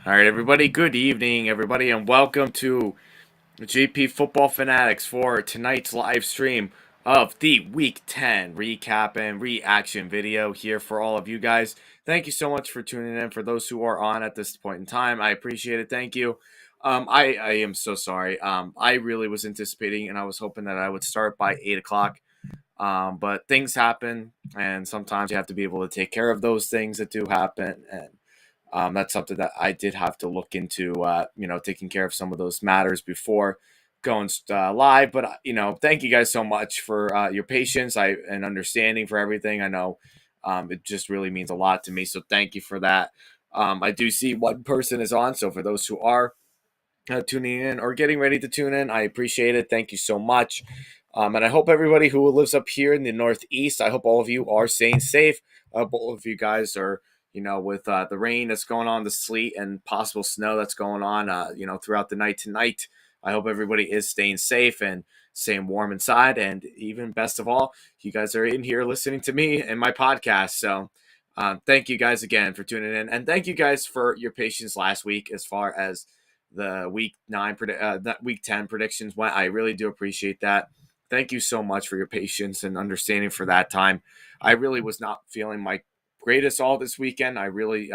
All right, everybody. Good evening, everybody, and welcome to GP Football Fanatics for tonight's live stream of the Week 10 recap and reaction video here for all of you guys. Thank you so much for tuning in. For those who are on at this point in time, I appreciate it. Thank you. I am so sorry. I really was anticipating and I was hoping that I would start by 8 o'clock. But things happen, and sometimes you have to be able to take care of those things that do happen. And that's something that I did have to look into, taking care of some of those matters before going live. But, thank you guys so much for your patience and understanding for everything. I know it just really means a lot to me. So thank you for that. I do see one person is on. So for those who are tuning in or getting ready to tune in, I appreciate it. Thank you so much. And I hope everybody who lives up here in the Northeast, I hope all of you are staying safe. All of you guys are, with the rain that's going on, the sleet and possible snow that's going on, throughout the night tonight. I hope everybody is staying safe and staying warm inside. And even best of all, you guys are in here listening to me and my podcast. So thank you guys again for tuning in. And thank you guys for your patience last week as far as the week 10 predictions went. I really do appreciate that. Thank you so much for your patience and understanding for that time. I really was not feeling my greatest all this weekend. I really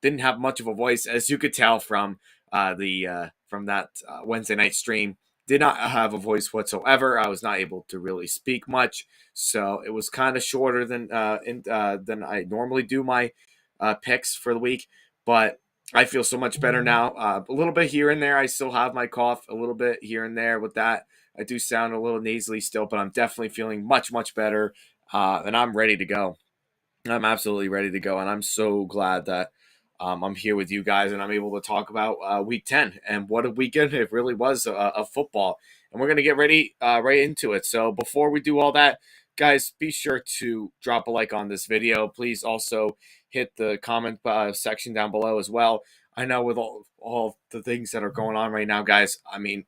didn't have much of a voice, as you could tell from the from that Wednesday night stream. Did not have a voice whatsoever. I was not able to really speak much, so it was kind of shorter than than I normally do my picks for the week. But I feel so much better now. A little bit here and there. I still have my cough a little bit here and there with that. I do sound a little nasally still, but I'm definitely feeling much, much better. And I'm ready to go. I'm absolutely ready to go. And I'm so glad that I'm here with you guys and I'm able to talk about week 10 and what a weekend it really was of football. And we're going to get ready right into it. So before we do all that, guys, be sure to drop a like on this video. Please also hit the comment section down below as well. I know with all the things that are going on right now, guys, I mean,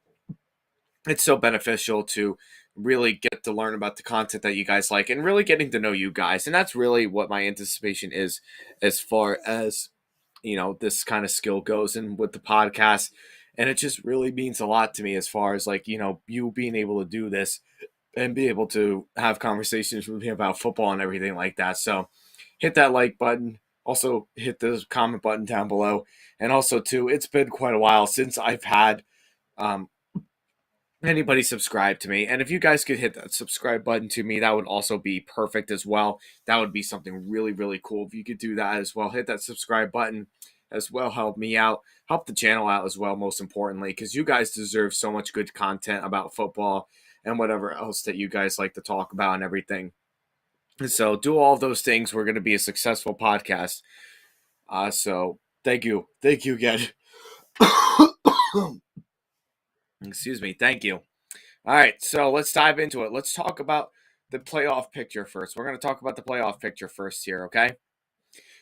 it's so beneficial to really get to learn about the content that you guys like and really getting to know you guys. And that's really what my anticipation is as far as, this kind of skill goes and with the podcast. And it just really means a lot to me as far as like, you being able to do this and be able to have conversations with me about football and everything like that. So hit that like button. Also hit the comment button down below. And also too, it's been quite a while since I've had um, anybody subscribe to me. And if you guys could hit that subscribe button to me, that would also be perfect as well. That would be something really, really cool if you could do that as well. Hit that subscribe button as well. Help me out. Help the channel out as well, most importantly, because you guys deserve so much good content about football and whatever else that you guys like to talk about and everything. And so do all of those things. We're going to be a successful podcast. So thank you. Thank you again. Excuse me. Thank you. All right, so let's dive into it. Let's talk about the playoff picture first. We're going to talk about the playoff picture first here, okay?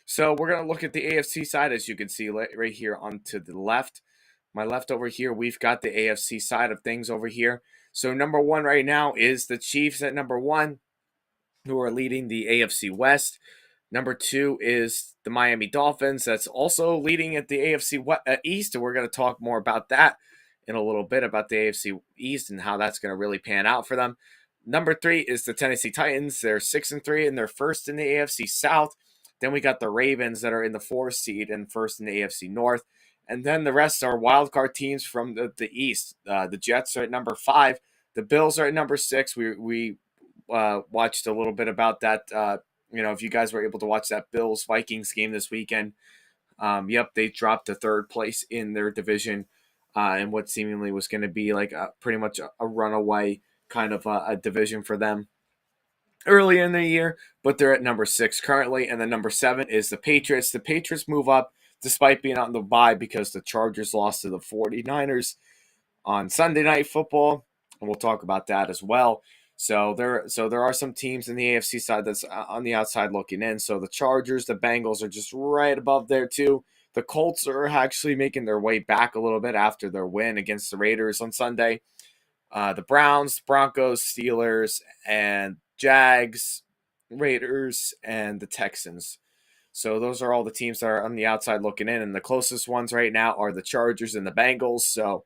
So we're going to look at the AFC side, as you can see right here on to the left. My left over here, we've got the AFC side of things over here. So number one right now is the Chiefs at number one, who are leading the AFC West. Number two is the Miami Dolphins. That's also leading at the AFC East, and we're going to talk more about that in a little bit about the AFC East and how that's going to really pan out for them. Number three is the Tennessee Titans. They're 6-3 and they're first in the AFC South. Then we got the Ravens that are in the fourth seed and first in the AFC North. And then the rest are wildcard teams from the East. The Jets are at number 5. The Bills are at number 6. We watched a little bit about that. If you guys were able to watch that Bills-Vikings game this weekend, they dropped to third place in their division in what seemingly was going to be like pretty much a runaway kind of a division for them early in the year, but they're at number 6 currently. And then number 7 is the Patriots. The Patriots move up despite being on the bye because the Chargers lost to the 49ers on Sunday Night Football, and we'll talk about that as well. So there are some teams in the AFC side that's on the outside looking in. So the Chargers, the Bengals are just right above there too. The Colts are actually making their way back a little bit after their win against the Raiders on Sunday. The Browns, Broncos, Steelers, and Jags, Raiders, and the Texans. So those are all the teams that are on the outside looking in, and the closest ones right now are the Chargers and the Bengals. So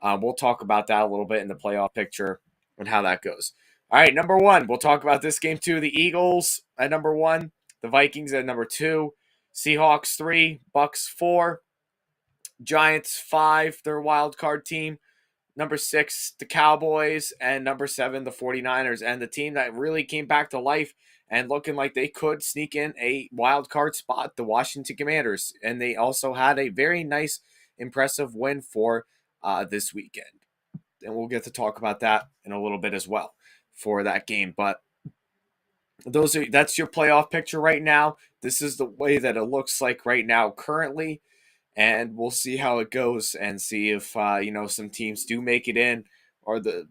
we'll talk about that a little bit in the playoff picture and how that goes. All right, number one, we'll talk about this game too. The Eagles at number one, the Vikings at number two, Seahawks 3, Bucks 4, Giants 5, their wild card team. Number 6, the Cowboys, and number 7, the 49ers. And the team that really came back to life and looking like they could sneak in a wild card spot, the Washington Commanders. And they also had a very nice, impressive win for this weekend. And we'll get to talk about that in a little bit as well for that game. But that's your playoff picture right now. This is the way that it looks like right now currently, and we'll see how it goes and see if some teams do make it in, or the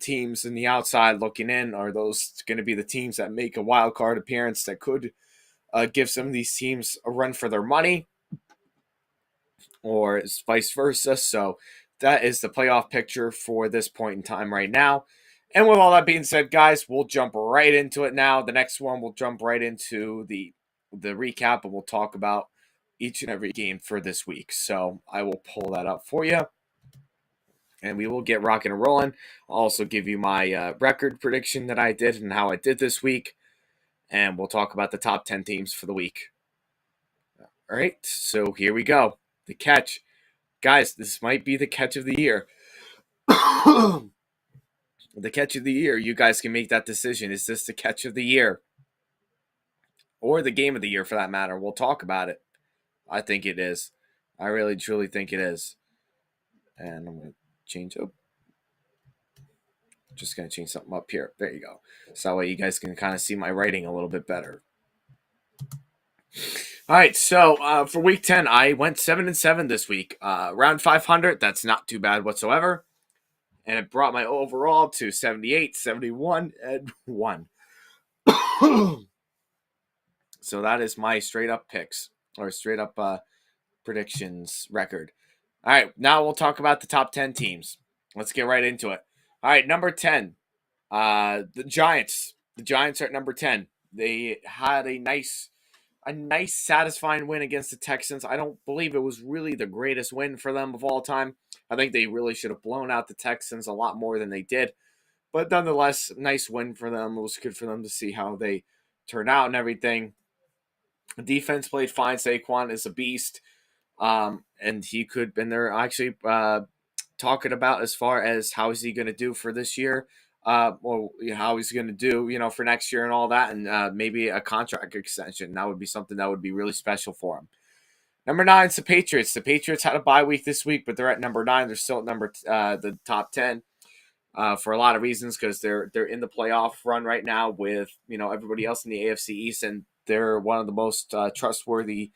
teams in the outside looking in are those going to be the teams that make a wild card appearance that could give some of these teams a run for their money, or it's vice versa. So that is the playoff picture for this point in time right now. And with all that being said, guys, we'll jump right into it now. The next one, we'll jump right into the recap, and we'll talk about each and every game for this week. So I will pull that up for you, and we will get rocking and rolling. I'll also give you my record prediction that I did and how I did this week, and we'll talk about the top 10 teams for the week. All right, so here we go. The catch. Guys, this might be the catch of the year. The catch of the year. You guys can make that decision. Is this the catch of the year? Or the game of the year, for that matter? We'll talk about it. I think it is. I really, truly think it is. And I'm going to change up. Just going to change something up here. There you go. So that way you guys can kind of see my writing a little bit better. All right, so for week 10, I went 7-7 this week. Around 500, that's not too bad whatsoever. And it brought my overall to 78, 71, and 1. So that is my straight up picks, or straight up predictions record. All right, now we'll talk about the top 10 teams. Let's get right into it. All right, number 10, the Giants. The Giants are at number 10. They had a nice, satisfying win against the Texans. I don't believe it was really the greatest win for them of all time. I think they really should have blown out the Texans a lot more than they did. But nonetheless, nice win for them. It was good for them to see how they turned out and everything. The defense played fine. Saquon is a beast. And he could, and they're actually talking about as far as how is he going to do for this year, how he's going to do, for next year and all that, and maybe a contract extension. That would be something that would be really special for him. Number 9 is the Patriots. The Patriots had a bye week this week, but they're at number 9. They're still at the top 10 for a lot of reasons, because they're in the playoff run right now with everybody else in the AFC East, and they're one of the most trustworthy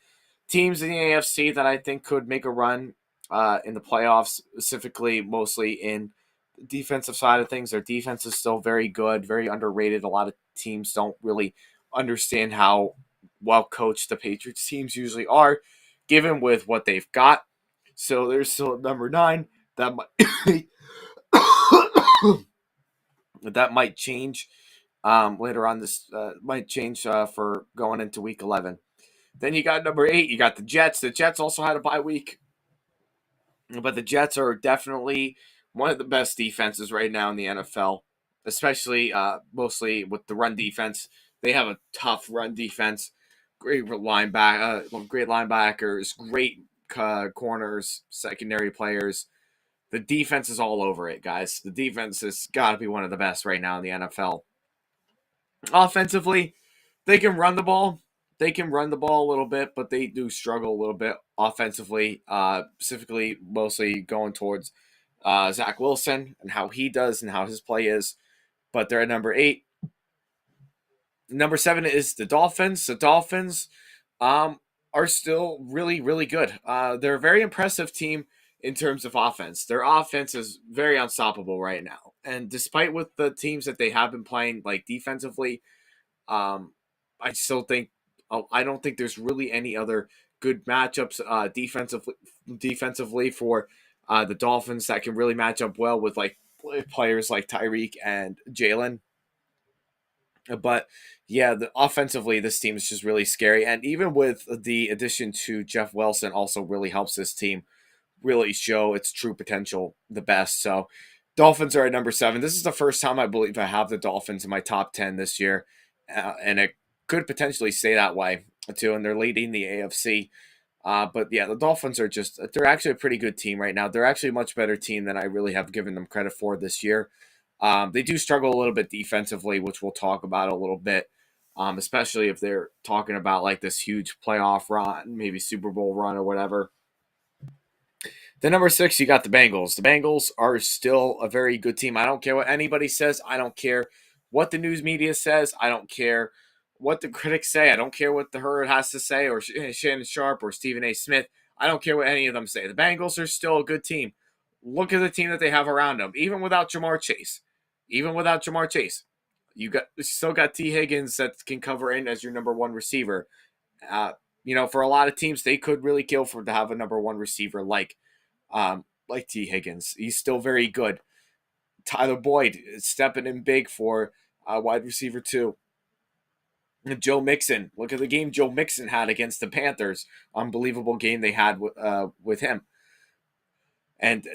teams in the AFC that I think could make a run in the playoffs, specifically mostly in the defensive side of things. Their defense is still very good, very underrated. A lot of teams don't really understand how well coached the Patriots teams usually are, given with what they've got. So they're still at number 9. That might that might change later on. This might change for going into week 11. Then you got number 8. You got the Jets. The Jets also had a bye week, but the Jets are definitely one of the best defenses right now in the NFL, especially mostly with the run defense. They have a tough run defense. Great linebackers, great corners, secondary players. The defense is all over it, guys. The defense has got to be one of the best right now in the NFL. Offensively, they can run the ball. They can run the ball a little bit, but they do struggle a little bit offensively, specifically mostly going towards Zach Wilson and how he does and how his play is. But they're at number 8. Number 7 is the Dolphins. The Dolphins are still really, really good. They're a very impressive team in terms of offense. Their offense is very unstoppable right now. And despite with the teams that they have been playing, like defensively, I still think I don't think there's really any other good matchups defensively for the Dolphins that can really match up well with like players like Tyreek and Jalen. But yeah, offensively, this team is just really scary. And even with the addition to Jeff Wilson, also really helps this team really show its true potential the best. So Dolphins are at number 7. This is the first time I believe I have the Dolphins in my top 10 this year. And it could potentially stay that way too. And they're leading the AFC. But yeah, the Dolphins are they're actually a pretty good team right now. They're actually a much better team than I really have given them credit for this year. They do struggle a little bit defensively, which we'll talk about a little bit, especially if they're talking about like this huge playoff run, maybe Super Bowl run or whatever. Then number 6, you got the Bengals. The Bengals are still a very good team. I don't care what anybody says. I don't care what the news media says. I don't care what the critics say. I don't care what the herd has to say, or Shannon Sharp or Stephen A. Smith. I don't care what any of them say. The Bengals are still a good team. Look at the team that they have around them, even without Jamar Chase. Even without Jamar Chase, you still got T. Higgins that can cover in as your number one receiver. Uh, for a lot of teams, they could really kill for to have a number one receiver like T. Higgins. He's still very good. Tyler Boyd is stepping in big for wide receiver 2. And Joe Mixon. Look at the game Joe Mixon had against the Panthers. Unbelievable game they had with him. And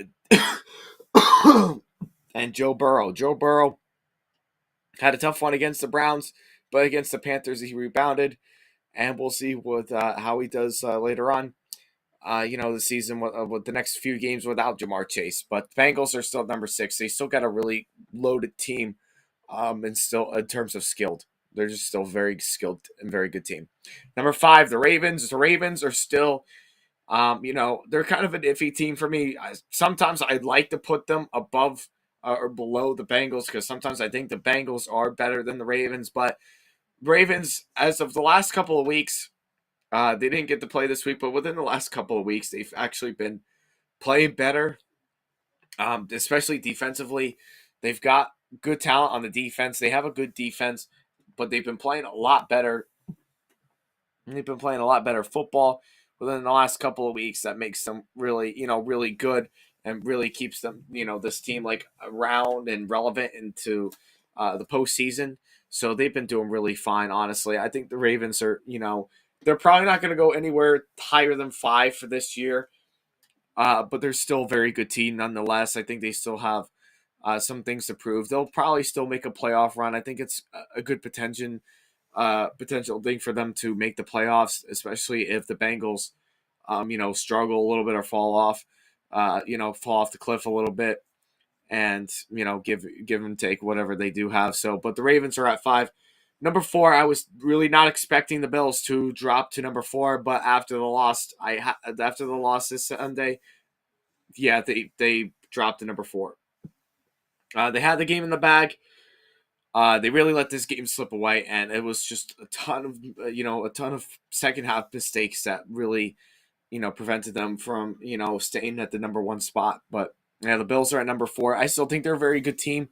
and Joe Burrow. Joe Burrow had a tough one against the Browns, but against the Panthers he rebounded. And we'll see how he does later on. The season with the next few games without Jamar Chase. But the Bengals are still at number 6. They still got a really loaded team, and still in terms of skilled. They're just still very skilled and very good team. Number 5, the Ravens. The Ravens are still, they're kind of an iffy team for me. Sometimes I'd like to put them above or below the Bengals because sometimes I think the Bengals are better than the Ravens. But Ravens, as of the last couple of weeks, they didn't get to play this week, but within the last couple of weeks, they've actually been playing better, especially defensively. They've got good talent on the defense. They have a good defense, but they've been playing a lot better. They've been playing a lot better football within the last couple of weeks. That makes them really good and really keeps them, this team like around and relevant into the postseason. So they've been doing really fine, honestly. I think the Ravens are, they're probably not going to go anywhere higher than 5 for this year, but they're still a very good team nonetheless. I think they still have some things to prove. They'll probably still make a playoff run. I think it's a good potential thing for them to make the playoffs, especially if the Bengals, struggle a little bit or fall off the cliff a little bit, and give and take whatever they do have. So, but the Ravens are at 5. Number 4, I was really not expecting the Bills to drop to number 4, but after the loss, this Sunday, yeah, they dropped to number 4. They had the game in the bag. They really let this game slip away, and it was just a ton of second half mistakes that really, prevented them from staying at the number 1 spot. But yeah, the Bills are at number 4. I still think they're a very good team.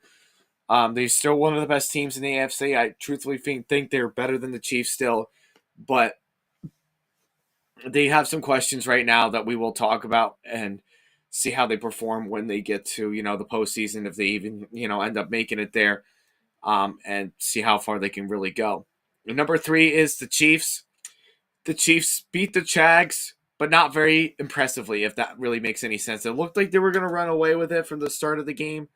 They're still one of the best teams in the AFC. I truthfully think they're better than the Chiefs still, but they have some questions right now that we will talk about and see how they perform when they get to the postseason, if they even end up making it there, and see how far they can really go. And number 3 is the Chiefs. The Chiefs beat the Jags, but not very impressively, if that really makes any sense. It looked like they were going to run away with it from the start of the game.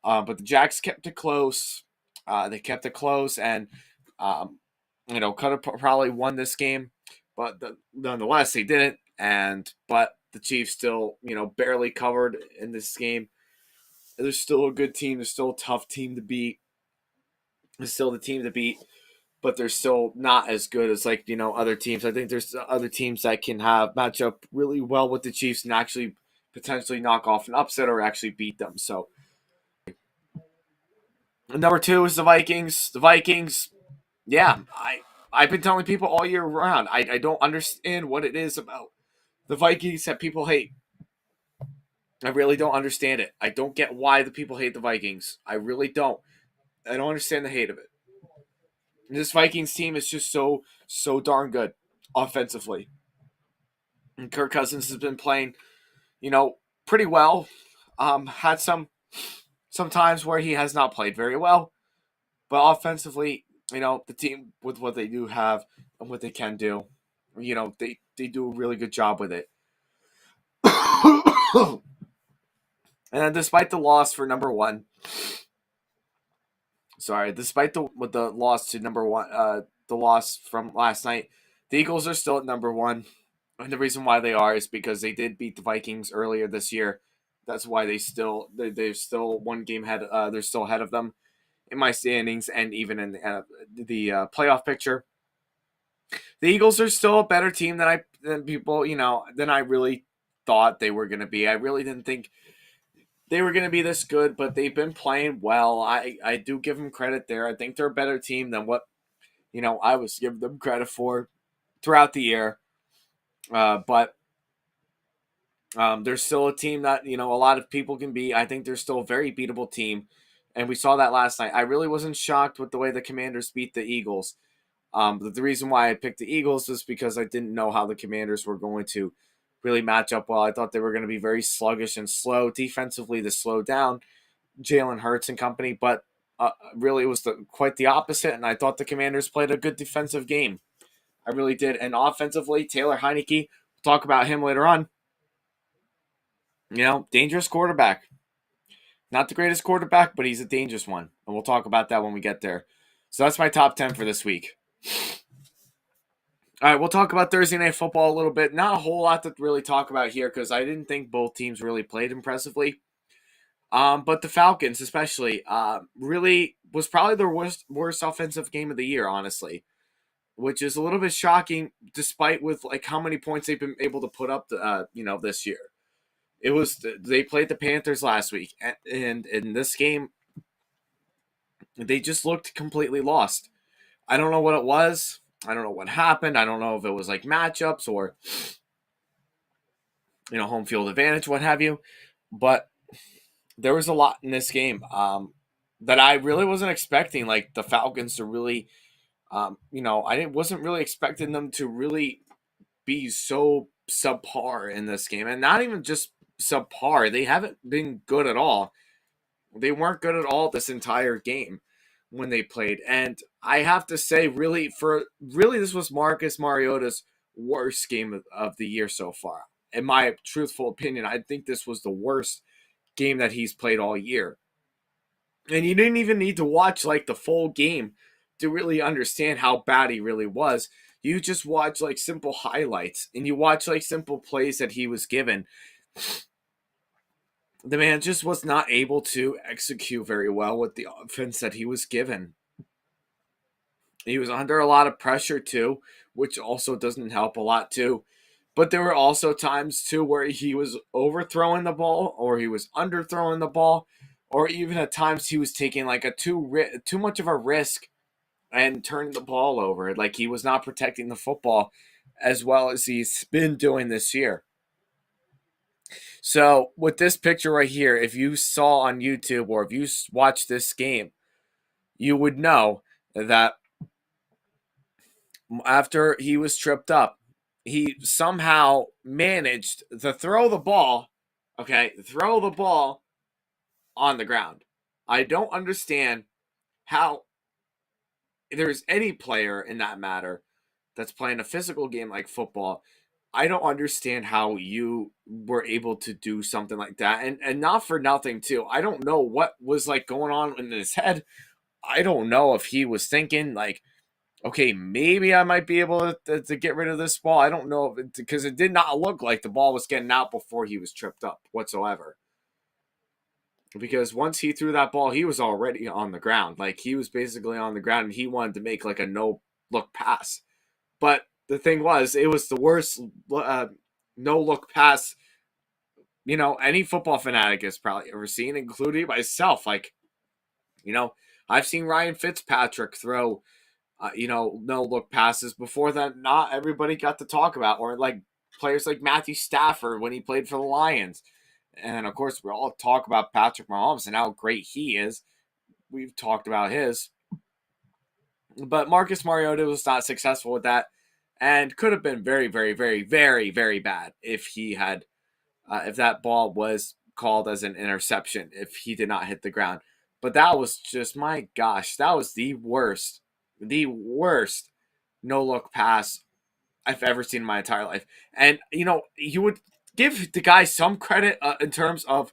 But the Jags kept it close. They kept it close and, could have probably won this game. But nonetheless, they didn't. But the Chiefs still, barely covered in this game. They're still a good team. They're still a tough team to beat. They're still the team to beat. But they're still not as good as other teams. I think there's other teams that can match up really well with the Chiefs and actually potentially knock off an upset or actually beat them. So number 2 is the Vikings. The Vikings, yeah, I've been telling people all year round. I don't understand what it is about the Vikings that people hate. I really don't understand it. I don't get why the people hate the Vikings. I really don't. I don't understand the hate of it. This Vikings team is just so darn good offensively. And Kirk Cousins has been playing, pretty well. Had some times where he has not played very well, but offensively the team with what they do have and what they can do, they do a really good job with it. And then despite the loss for number one, despite the loss to number one, the loss from last night, the Eagles are still at number one, and the reason why they are is because they did beat the Vikings earlier this year. That's why they're still one game ahead. They're still ahead of them in my standings, and even in the playoff picture. The Eagles are still a better team than people than I really thought they were going to be. I really didn't think they were going to be this good, but they've been playing well. I do give them credit there. I think they're a better team than what I was giving them credit for throughout the year. But they're still a team that a lot of people can beat. I think they're still a very beatable team, and we saw that last night. I really wasn't shocked with the way the Commanders beat the Eagles. But the reason why I picked the Eagles is because I didn't know how the Commanders were going to really match up well. I thought they were going to be very sluggish and slow defensively to slow down Jalen Hurts and company, but really it was quite the opposite, and I thought the Commanders played a good defensive game. I really did. And offensively, Taylor Heineke, we'll talk about him later on. Dangerous quarterback. Not the greatest quarterback, but he's a dangerous one. And we'll talk about that when we get there. So that's my top 10 for this week. All right, we'll talk about Thursday Night Football a little bit. Not a whole lot to really talk about here because I didn't think both teams really played impressively. But the Falcons, especially, really was probably their worst offensive game of the year, honestly, which is a little bit shocking, despite with like how many points they've been able to put up, this year. They played the Panthers last week, and in this game, they just looked completely lost. I don't know what it was. I don't know what happened. I don't know if it was like matchups or home field advantage, what have you. But there was a lot in this game that I really wasn't expecting. Like the Falcons to really, wasn't really expecting them to really be so subpar in this game, and not even just subpar. They haven't been good at all. They weren't good at all this entire game when they played. And I have to say, really, this was Marcus Mariota's worst game of the year so far. In my truthful opinion, I think this was the worst game that he's played all year. And you didn't even need to watch like the full game to really understand how bad he really was. You just watch like simple highlights and you watch like simple plays that he was given. The man just was not able to execute very well with the offense that he was given. He was under a lot of pressure too, which also doesn't help a lot too. But there were also times too where he was overthrowing the ball or he was underthrowing the ball, or even at times he was taking like a too much of a risk and turning the ball over. Like he was not protecting the football as well as he's been doing this year. So with this picture right here, if you saw on YouTube or if you watched this game, you would know that after he was tripped up, he somehow managed to throw the ball, on the ground. I don't understand how there's any player in that matter that's playing a physical game like football. I don't understand how you were able to do something like that. And not for nothing too. I don't know what was like going on in his head. I don't know if he was thinking like, okay, maybe I might be able to get rid of this ball. I don't know because it did not look like the ball was getting out before he was tripped up whatsoever. Because once he threw that ball, he was already on the ground. Like he was basically on the ground and he wanted to make like a no look pass. But the thing was, it was the worst no look pass, any football fanatic has probably ever seen, including myself. Like, I've seen Ryan Fitzpatrick throw no look passes before that not everybody got to talk about, or like players like Matthew Stafford when he played for the Lions. And of course, we all talk about Patrick Mahomes and how great he is. We've talked about his. But Marcus Mariota was not successful with that and could have been very, very, very, very, very bad if he had, if that ball was called as an interception, if he did not hit the ground. But that was just, my gosh, that was the worst The worst no-look pass I've ever seen in my entire life. And, you would give the guy some credit in terms of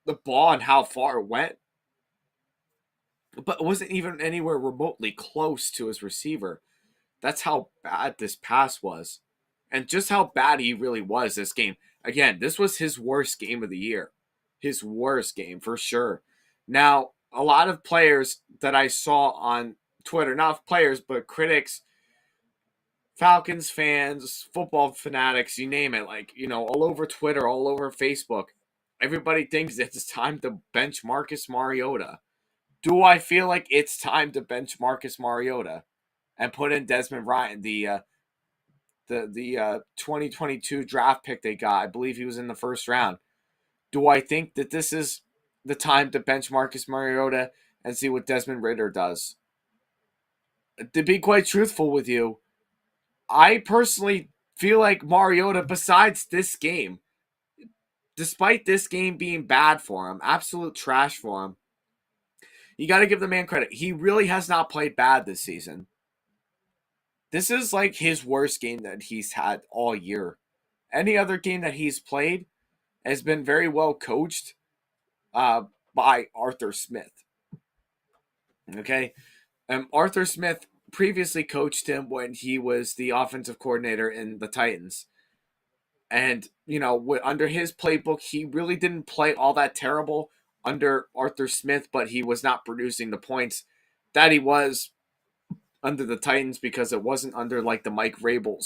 the ball and how far it went, but it wasn't even anywhere remotely close to his receiver. That's how bad this pass was. And just how bad he really was this game. Again, this was his worst game of the year. His worst game, for sure. Now, a lot of players that I saw on Twitter, not players, but critics, Falcons fans, football fanatics, you name it, like, all over Twitter, all over Facebook, everybody thinks it's time to bench Marcus Mariota. Do I feel like it's time to bench Marcus Mariota and put in Desmond Ryan, the 2022 draft pick they got? I believe he was in the first round. Do I think that this is the time to bench Marcus Mariota and see what Desmond Ridder does? To be quite truthful with you, I personally feel like Mariota, besides this game, despite this game being bad for him, absolute trash for him, you got to give the man credit. He really has not played bad this season. This is like his worst game that he's had all year. Any other game that he's played has been very well coached uh, by Arthur Smith. Okay. Arthur Smith previously coached him when he was the offensive coordinator in the Titans. And, under his playbook, he really didn't play all that terrible under Arthur Smith, but he was not producing the points that he was under the Titans because it wasn't under like the Mike Vrabel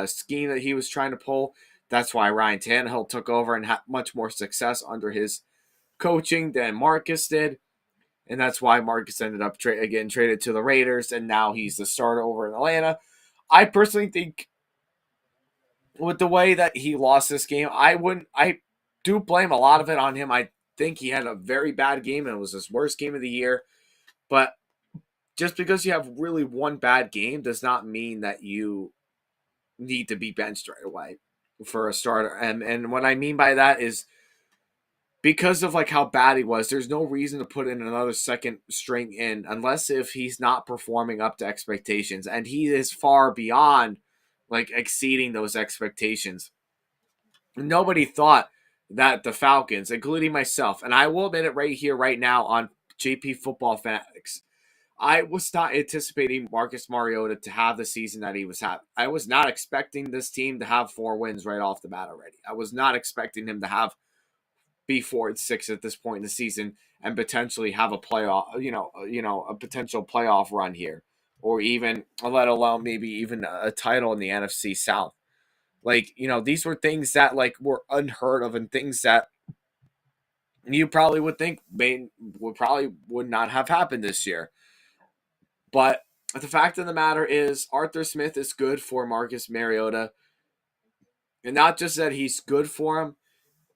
scheme that he was trying to pull. That's why Ryan Tannehill took over and had much more success under his coaching than Marcus did. And that's why Marcus ended up getting traded to the Raiders, and now he's the starter over in Atlanta. I personally think with the way that he lost this game, I do blame a lot of it on him. I think he had a very bad game, and it was his worst game of the year. But just because you have really one bad game does not mean that you need to be benched right away for a starter. And what I mean by that is because of like how bad he was, there's no reason to put in another second string in unless if he's not performing up to expectations. And he is far beyond like exceeding those expectations. Nobody thought that the Falcons, including myself, and I will admit it right here, right now on JP Football Fanatics, I was not anticipating Marcus Mariota to have the season that he was having. I was not expecting this team to have 4 wins right off the bat already. I was not expecting him to have be 4-6 at this point in the season and potentially have a playoff, a potential playoff run here, or even let alone maybe even a title in the NFC South. Like, these were things that like were unheard of and things that you probably would think would not have happened this year. But the fact of the matter is Arthur Smith is good for Marcus Mariota. And not just that he's good for him,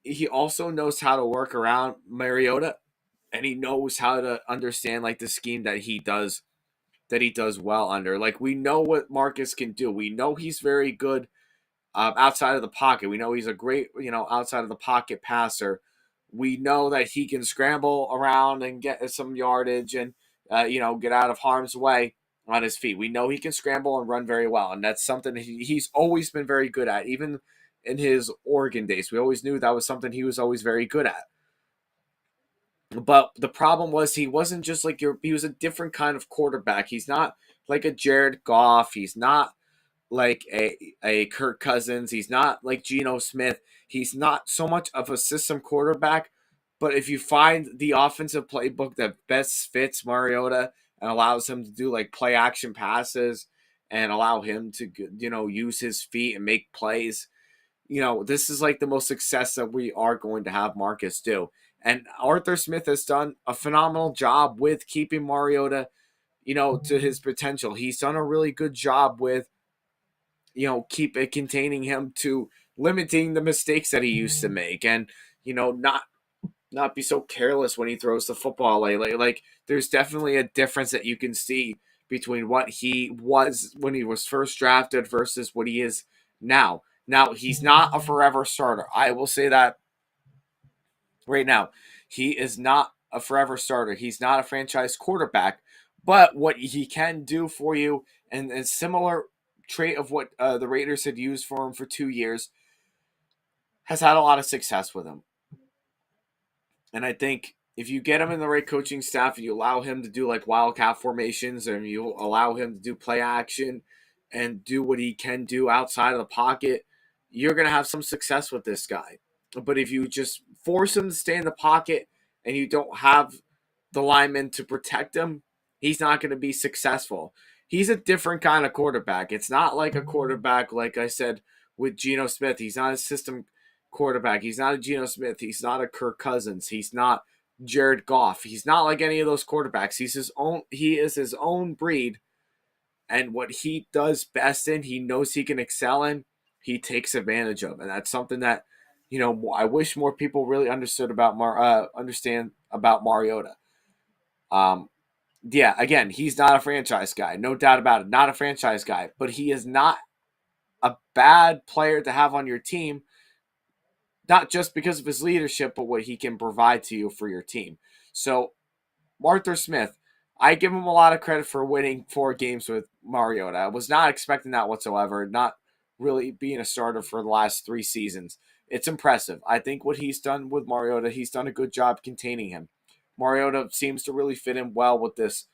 he also knows how to work around Mariota, and he knows how to understand like the scheme that he does well under. Like, we know what Marcus can do. We know he's very good outside of the pocket. We know he's a great, outside of the pocket passer. We know that he can scramble around and get some yardage and, get out of harm's way on his feet. We know he can scramble and run very well. And that's something he's always been very good at. Even in his Oregon days, we always knew that was something he was always very good at. But the problem was he wasn't just like he was a different kind of quarterback. He's not like a Jared Goff. He's not like a Kirk Cousins. He's not like Geno Smith. He's not so much of a system quarterback. But if you find the offensive playbook that best fits Mariota and allows him to do like play action passes and allow him to, use his feet and make plays, this is like the most success that we are going to have Marcus do. And Arthur Smith has done a phenomenal job with keeping Mariota, to his potential. He's done a really good job with, keep it containing him to limiting the mistakes that he used to make, and not be so careless when he throws the football. Like there's definitely a difference that you can see between what he was when he was first drafted versus what he is now. Now, he's not a forever starter. I will say that right now. He is not a forever starter. He's not a franchise quarterback, But what he can do for you, and a similar trait of what the Raiders had used for him for 2 years, has had a lot of success with him. And I think if you get him in the right coaching staff and you allow him to do like wildcat formations and you allow him to do play action and do what he can do outside of the pocket, you're going to have some success with this guy. But if you just force him to stay in the pocket and you don't have the linemen to protect him, he's not going to be successful. He's a different kind of quarterback. It's not like a quarterback, like I said, with Geno Smith. He's not a system quarterback. He's not a Geno Smith. He's not a Kirk Cousins. He's not Jared Goff. He's not like any of those quarterbacks. He's his own. He is his own breed, and what he does best in, he knows he can excel in. He takes advantage of, and that's something that I wish more people really understood about understand about Mariota. Um, yeah, again, he's not a franchise guy, no doubt about it. Not a franchise guy, but he is not a bad player to have on your team, not just because of his leadership, but what he can provide to you for your team. So, Arthur Smith, I give him a lot of credit for winning 4 games with Mariota. I was not expecting that whatsoever, not really being a starter for the last 3 seasons. It's impressive. I think what he's done with Mariota, he's done a good job containing him. Mariota seems to really fit in well with this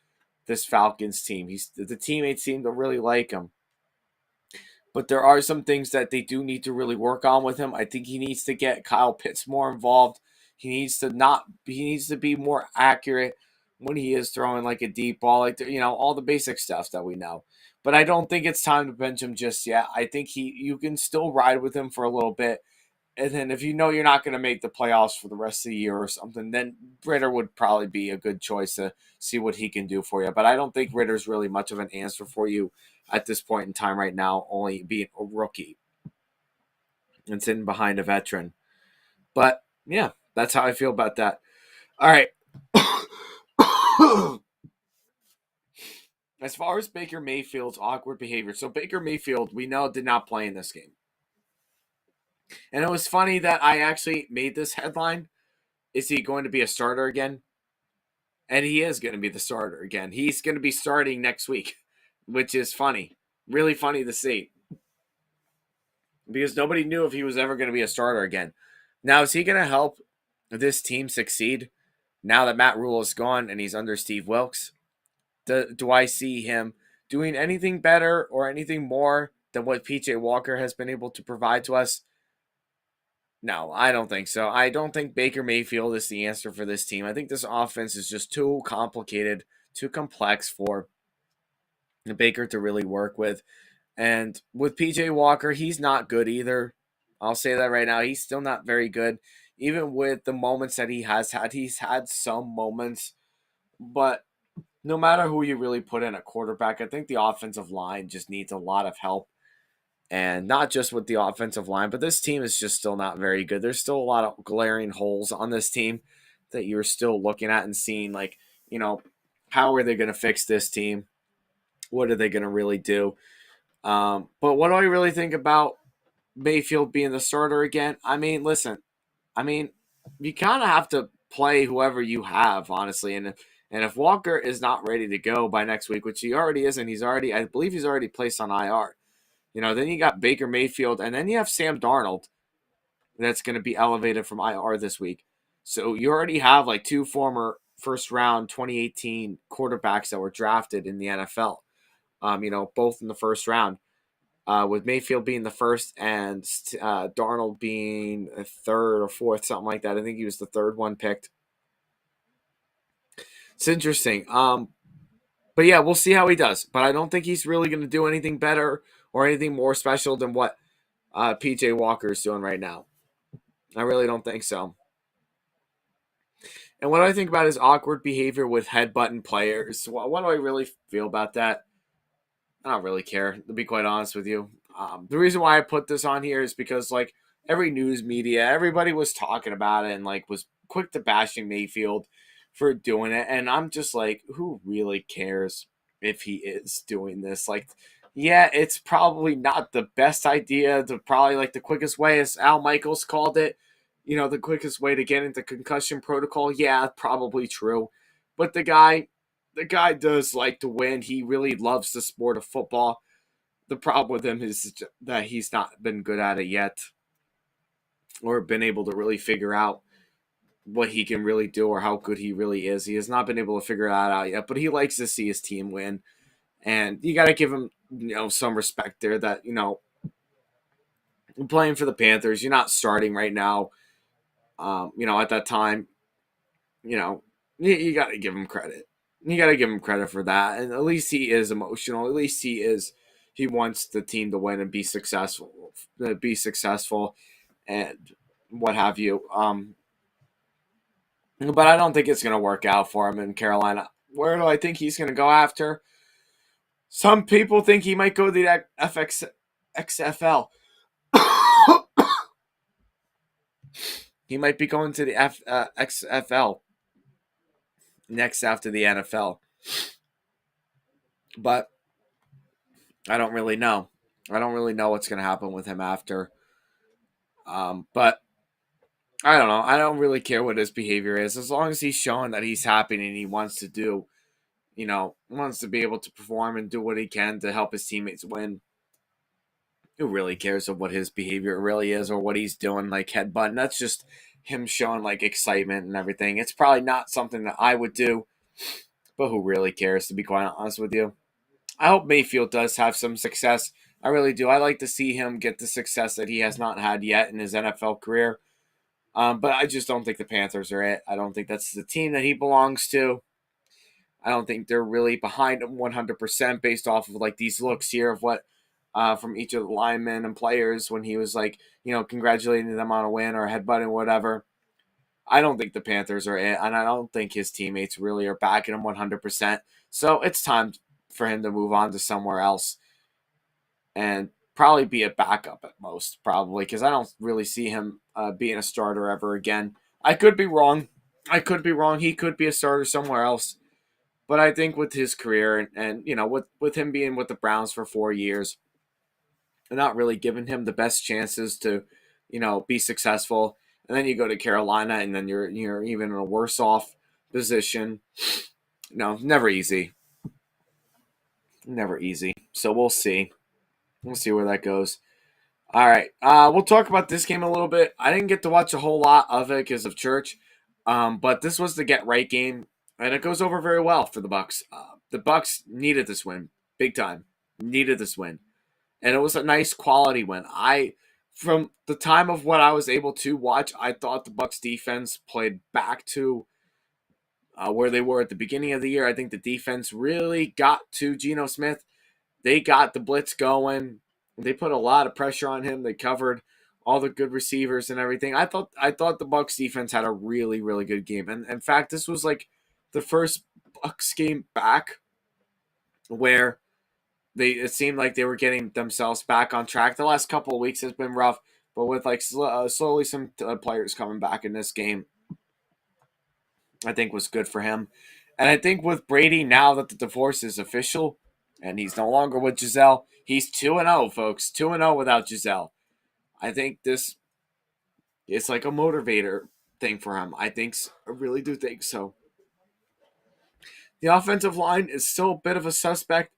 Falcons team. The teammates seem to really like him. But there are some things that they do need to really work on with him. I think he needs to get Kyle Pitts more involved. He needs to be more accurate when he is throwing like a deep ball, like all the basic stuff that we know. But I don't think it's time to bench him just yet. I think you can still ride with him for a little bit. And then if you know you're not going to make the playoffs for the rest of the year or something, then Ritter would probably be a good choice to see what he can do for you. But I don't think Ritter's really much of an answer for you at this point in time right now, only being a rookie and sitting behind a veteran. But yeah, that's how I feel about that. All right. As far as Baker Mayfield's awkward behavior, so Baker Mayfield, we know, did not play in this game. And it was funny that I actually made this headline. Is he going to be a starter again? And he is going to be the starter again. He's going to be starting next week, which is funny. Really funny to see. Because nobody knew if he was ever going to be a starter again. Now, is he going to help this team succeed now that Matt Rule is gone and he's under Steve Wilkes? Do I see him doing anything better or anything more than what PJ Walker has been able to provide to us? No, I don't think so. I don't think Baker Mayfield is the answer for this team. I think this offense is just too complicated, too complex for Baker to really work with. And with PJ Walker, he's not good either. I'll say that right now. He's still not very good. Even with the moments that he has had, he's had some moments. But no matter who you really put in a quarterback, I think the offensive line just needs a lot of help. And not just with the offensive line, but this team is just still not very good. There's still a lot of glaring holes on this team that you're still looking at and seeing, like, how are they going to fix this team? What are they going to really do? But what do I really think about Mayfield being the starter again? I mean, listen, you kind of have to play whoever you have, honestly. And if Walker is not ready to go by next week, which he already isn't, I believe he's already placed on IR. Then you got Baker Mayfield, and then you have Sam Darnold that's going to be elevated from IR this week. So you already have like 2 former first round 2018 quarterbacks that were drafted in the NFL. Both in the first round. With Mayfield being the first and Darnold being a third or fourth, something like that. I think he was the third one picked. It's interesting. But yeah, we'll see how he does. But I don't think he's really going to do anything better or anything more special than what PJ Walker is doing right now. I really don't think so. And what do I think about his awkward behavior with headbutting players? What do I really feel about that? I don't really care, to be quite honest with you. The reason why I put this on here is because, like, every news media, everybody was talking about it and, like, was quick to bashing Mayfield for doing it. And I'm just like, who really cares if he is doing this? Like, yeah, it's probably not the best idea. Probably, like, the quickest way, as Al Michaels called it, the quickest way to get into concussion protocol. Yeah, probably true. But the guy the guy does like to win. He really loves the sport of football. The problem with him is that he's not been good at it yet, or been able to really figure out what he can really do or how good he really is. He has not been able to figure that out yet, but he likes to see his team win. And you got to give him, some respect there that, playing for the Panthers, you're not starting right now. At that time, you know, you got to give him credit. You got to give him credit for that. And at least he is emotional. At least he wants the team to win and be successful, and what have you. But I don't think it's going to work out for him in Carolina. Where do I think he's going to go after? Some people think he might go to the XFL. He might be going to the XFL next after the NFL. But I don't really know. I don't really know what's going to happen with him after. But I don't know. I don't really care what his behavior is. As long as he's showing that he's happy and he wants to do, wants to be able to perform and do what he can to help his teammates win. Who really cares of what his behavior really is or what he's doing, like headbutting? That's just him showing like excitement and everything. It's probably not something that I would do, but who really cares, to be quite honest with you? I hope Mayfield does have some success. I really do. I like to see him get the success that he has not had yet in his NFL career. But I just don't think the Panthers are it. I don't think that's the team that he belongs to. I don't think they're really behind him 100% based off of like these looks here of what from each of the linemen and players when he was like, congratulating them on a win or headbutting or whatever. I don't think the Panthers are it, and I don't think his teammates really are backing him 100%. So it's time for him to move on to somewhere else and probably be a backup at most, probably, because I don't really see him being a starter ever again. I could be wrong. He could be a starter somewhere else. But I think with his career and with him being with the Browns for 4 years, they're not really giving him the best chances to, be successful. And then you go to Carolina, and then you're even in a worse off position. No, never easy. Never easy. So we'll see. We'll see where that goes. All right. We'll talk about this game a little bit. I didn't get to watch a whole lot of it because of church, but this was the get right game, and it goes over very well for the Bucks. The Bucks needed this win, big time. Needed this win, and it was a nice quality win. From the time of what I was able to watch, I thought the Bucks defense played back to where they were at the beginning of the year. I think the defense really got to Geno Smith. They got the blitz going. They put a lot of pressure on him. They covered all the good receivers and everything. I thought the Bucks defense had a really, really good game. And in fact, this was like the first Bucks game back where it seemed like they were getting themselves back on track. The last couple of weeks has been rough, but with like slowly some players coming back in this game, I think was good for him. And I think with Brady, now that the divorce is official and he's no longer with Giselle, he's 2-0, folks. 2-0 without Giselle. I think this is like a motivator thing for him. I really do think so. The offensive line is still a bit of a suspect.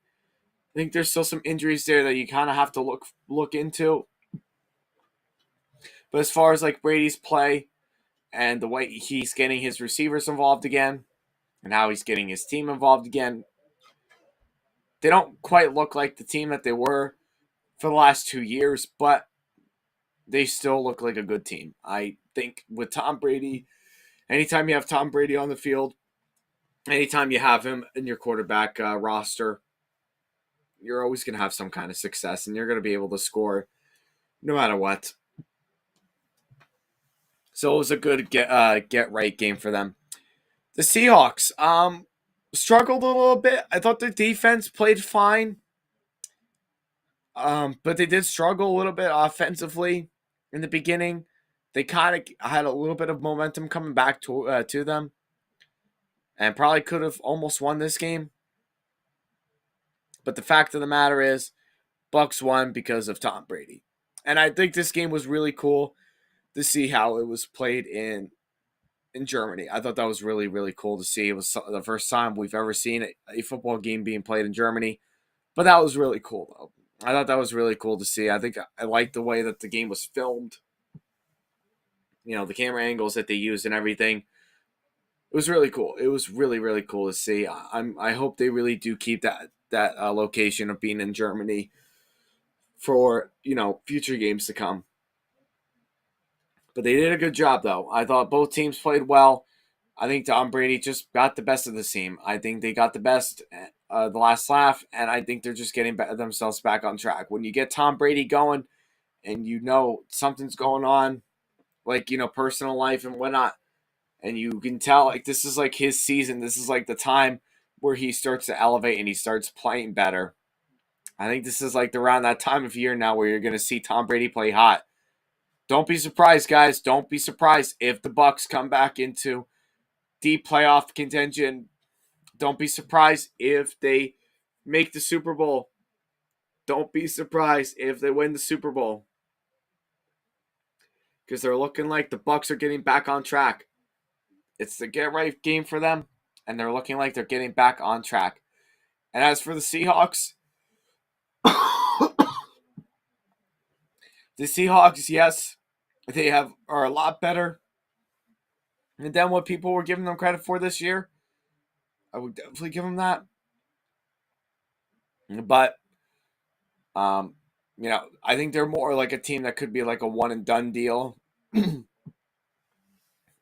I think there's still some injuries there that you kind of have to look into. But as far as like Brady's play and the way he's getting his receivers involved again and how he's getting his team involved again, they don't quite look like the team that they were for the last 2 years, but they still look like a good team. I think with Tom Brady, anytime you have Tom Brady on the field, anytime you have him in your quarterback roster, you're always going to have some kind of success, and you're going to be able to score no matter what. So it was a good get right game for them. The Seahawks struggled a little bit. I thought the defense played fine, but they did struggle a little bit offensively in the beginning. They kind of had a little bit of momentum coming back to them, and probably could have almost won this game. But the fact of the matter is, Bucks won because of Tom Brady. And I think this game was really cool to see how it was played in in Germany. I thought that was really, really cool to see. It was the first time we've ever seen a football game being played in Germany. But that was really cool, though. I thought that was really cool to see. I think I liked the way that the game was filmed. The camera angles that they used and everything. It was really cool. It was really, really cool to see. I hope they really do keep that location of being in Germany for future games to come. But they did a good job, though. I thought both teams played well. I think Tom Brady just got the best of the team. I think they got the best, the last laugh, and I think they're just getting themselves back on track. When you get Tom Brady going, and something's going on, like personal life and whatnot, and you can tell like this is like his season. This is like the time where he starts to elevate and he starts playing better. I think this is like around that time of year now where you're going to see Tom Brady play hot. Don't be surprised, guys. Don't be surprised if the Bucks come back into deep playoff contention. Don't be surprised if they make the Super Bowl. Don't be surprised if they win the Super Bowl. Because they're looking like the Bucks are getting back on track. It's the get right game for them, and they're looking like they're getting back on track. And as for the Seahawks, yes, they are a lot better than what people were giving them credit for this year. I would definitely give them that. But I think they're more like a team that could be like a one and done deal. I'm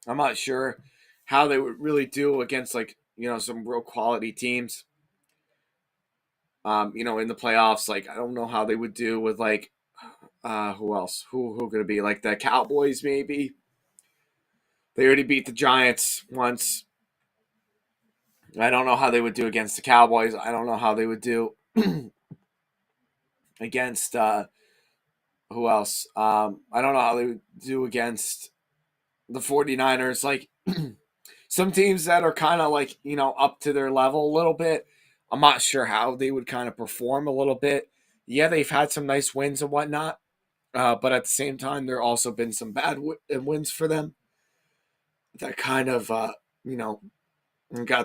not sure how they would really do against like, some real quality teams. In the playoffs, like I don't know how they would do with like who else? Who could it be? Like the Cowboys maybe. They already beat the Giants once. I don't know how they would do against the Cowboys. I don't know how they would do against who else? I don't know how they would do against the 49ers. Like some teams that are kind of like, up to their level a little bit. I'm not sure how they would kind of perform a little bit. Yeah, they've had some nice wins and whatnot. But at the same time, there also been some bad wins for them that kind of, got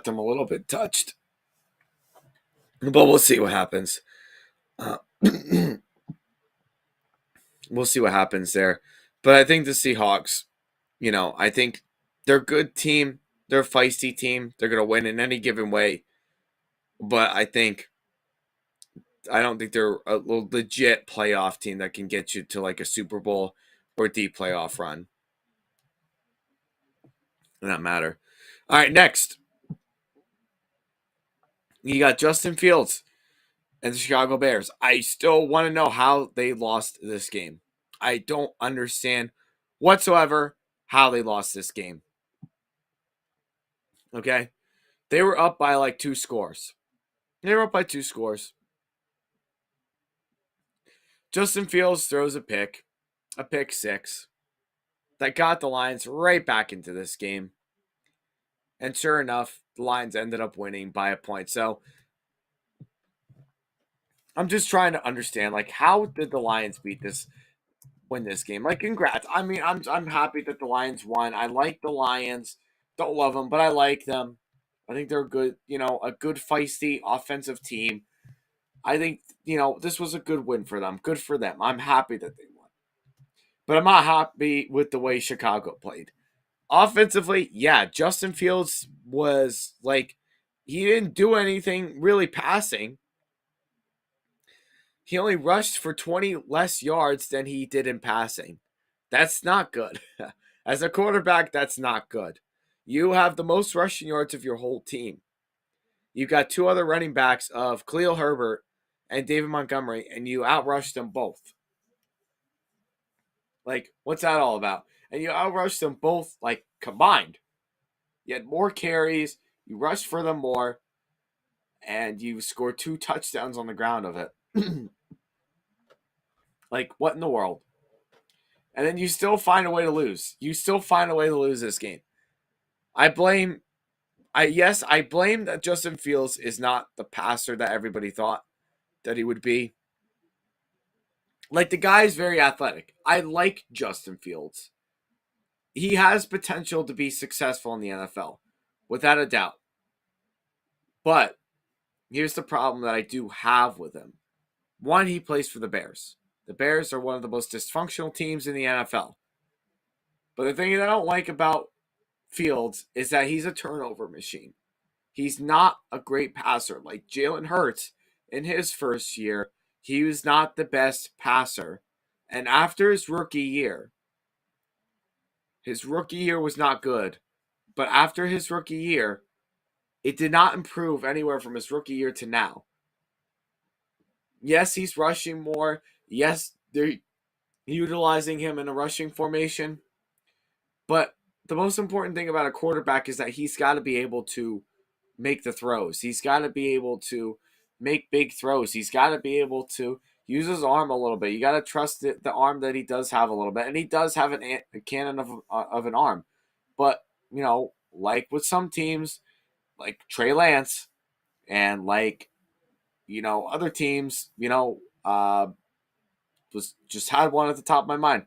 them a little bit touched. But we'll see what happens. We'll see what happens there. But I think the Seahawks, I think they're a good team. They're a feisty team. They're going to win in any given way. But I don't think they're a legit playoff team that can get you to like a Super Bowl or a deep playoff run. In that matter. All right, next. You got Justin Fields and the Chicago Bears. I still want to know how they lost this game. I don't understand whatsoever how they lost this game. Okay? They were up by like 2 scores. They were up by 2 scores. Justin Fields throws a pick six, that got the Lions right back into this game. And sure enough, the Lions ended up winning by a point. So I'm just trying to understand, like, how did the Lions win this game? Like, congrats. I mean, I'm happy that the Lions won. I like the Lions. Don't love them, but I like them. I think they're good, a good feisty offensive team. I think, this was a good win for them. Good for them. I'm happy that they won. But I'm not happy with the way Chicago played. Offensively, yeah, Justin Fields was like, he didn't do anything really passing. He only rushed for 20 less yards than he did in passing. That's not good. As a quarterback, that's not good. You have the most rushing yards of your whole team. You've got 2 other running backs of Khalil Herbert and David Montgomery, and you outrushed them both. Like, what's that all about? And you outrushed them both, like, combined. You had more carries, you rushed for them more, and you scored 2 touchdowns on the ground of it. Like, what in the world? And then you still find a way to lose. You still find a way to lose this game. I blame that Justin Fields is not the passer that everybody thought that he would be. Like, the guy is very athletic. I like Justin Fields. he has potential to be successful in the NFL, without a doubt. But here's the problem that I do have with him. One, he plays for the Bears. The Bears are one of the most dysfunctional teams in the NFL. But the thing that I don't like about Fields is that he's a turnover machine. He's not a great passer. Like Jalen Hurts in his first year, he was not the best passer. And after his rookie year was not good. But after his rookie year, it did not improve anywhere from his rookie year to now. Yes, he's rushing more. Yes, they're utilizing him in a rushing formation. But the most important thing about a quarterback is that he's got to be able to make the throws. He's got to be able to make big throws. He's got to be able to use his arm a little bit. You got to trust the arm that he does have a little bit. And he does have a cannon of an arm. But, like with some teams, like Trey Lance and like, other teams, was just had one at the top of my mind.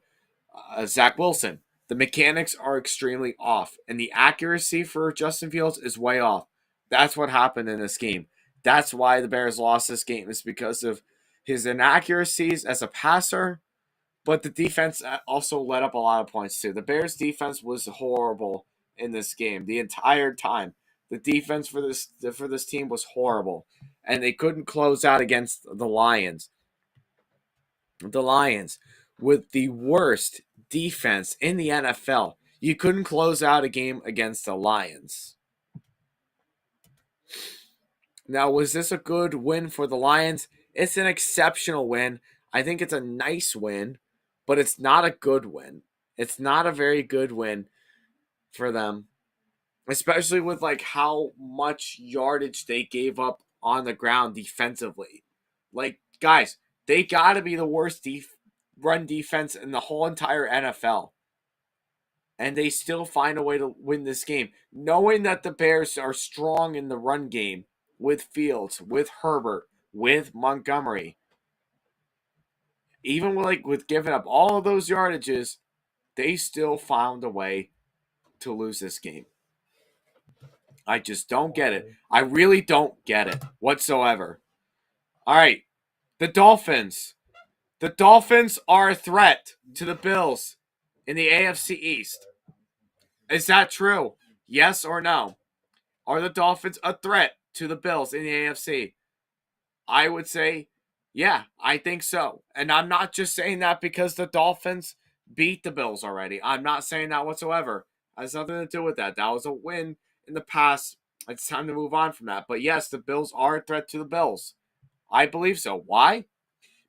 Zach Wilson. The mechanics are extremely off, and the accuracy for Justin Fields is way off. That's what happened in this game. That's why the Bears lost this game, is because of his inaccuracies as a passer, but the defense also let up a lot of points too. The Bears defense was horrible in this game the entire time. The defense for this team was horrible, and they couldn't close out against the Lions. The Lions, with the worst defense in the NFL, you couldn't close out a game against the Lions. Now, was this a good win for the Lions? It's an exceptional win. I think it's a nice win, but it's not a good win. It's not a very good win for them, especially with like how much yardage they gave up on the ground defensively. Like, guys, they got to be the worst run defense in the whole entire NFL. And they still find a way to win this game, knowing that the Bears are strong in the run game with Fields, with Herbert, with Montgomery. Even with giving up all of those yardages, they still found a way to lose this game. I just don't get it. I really don't get it whatsoever. All right, the Dolphins. The Dolphins are a threat to the Bills in the AFC East. Is that true? Yes or no? Are the Dolphins a threat to the Bills in the AFC? I would say, yeah, I think so. And I'm not just saying that because the Dolphins beat the Bills already. I'm not saying that whatsoever. It has nothing to do with that. That was a win in the past. It's time to move on from that. But yes, the Bills are a threat to the Bills. I believe so. Why?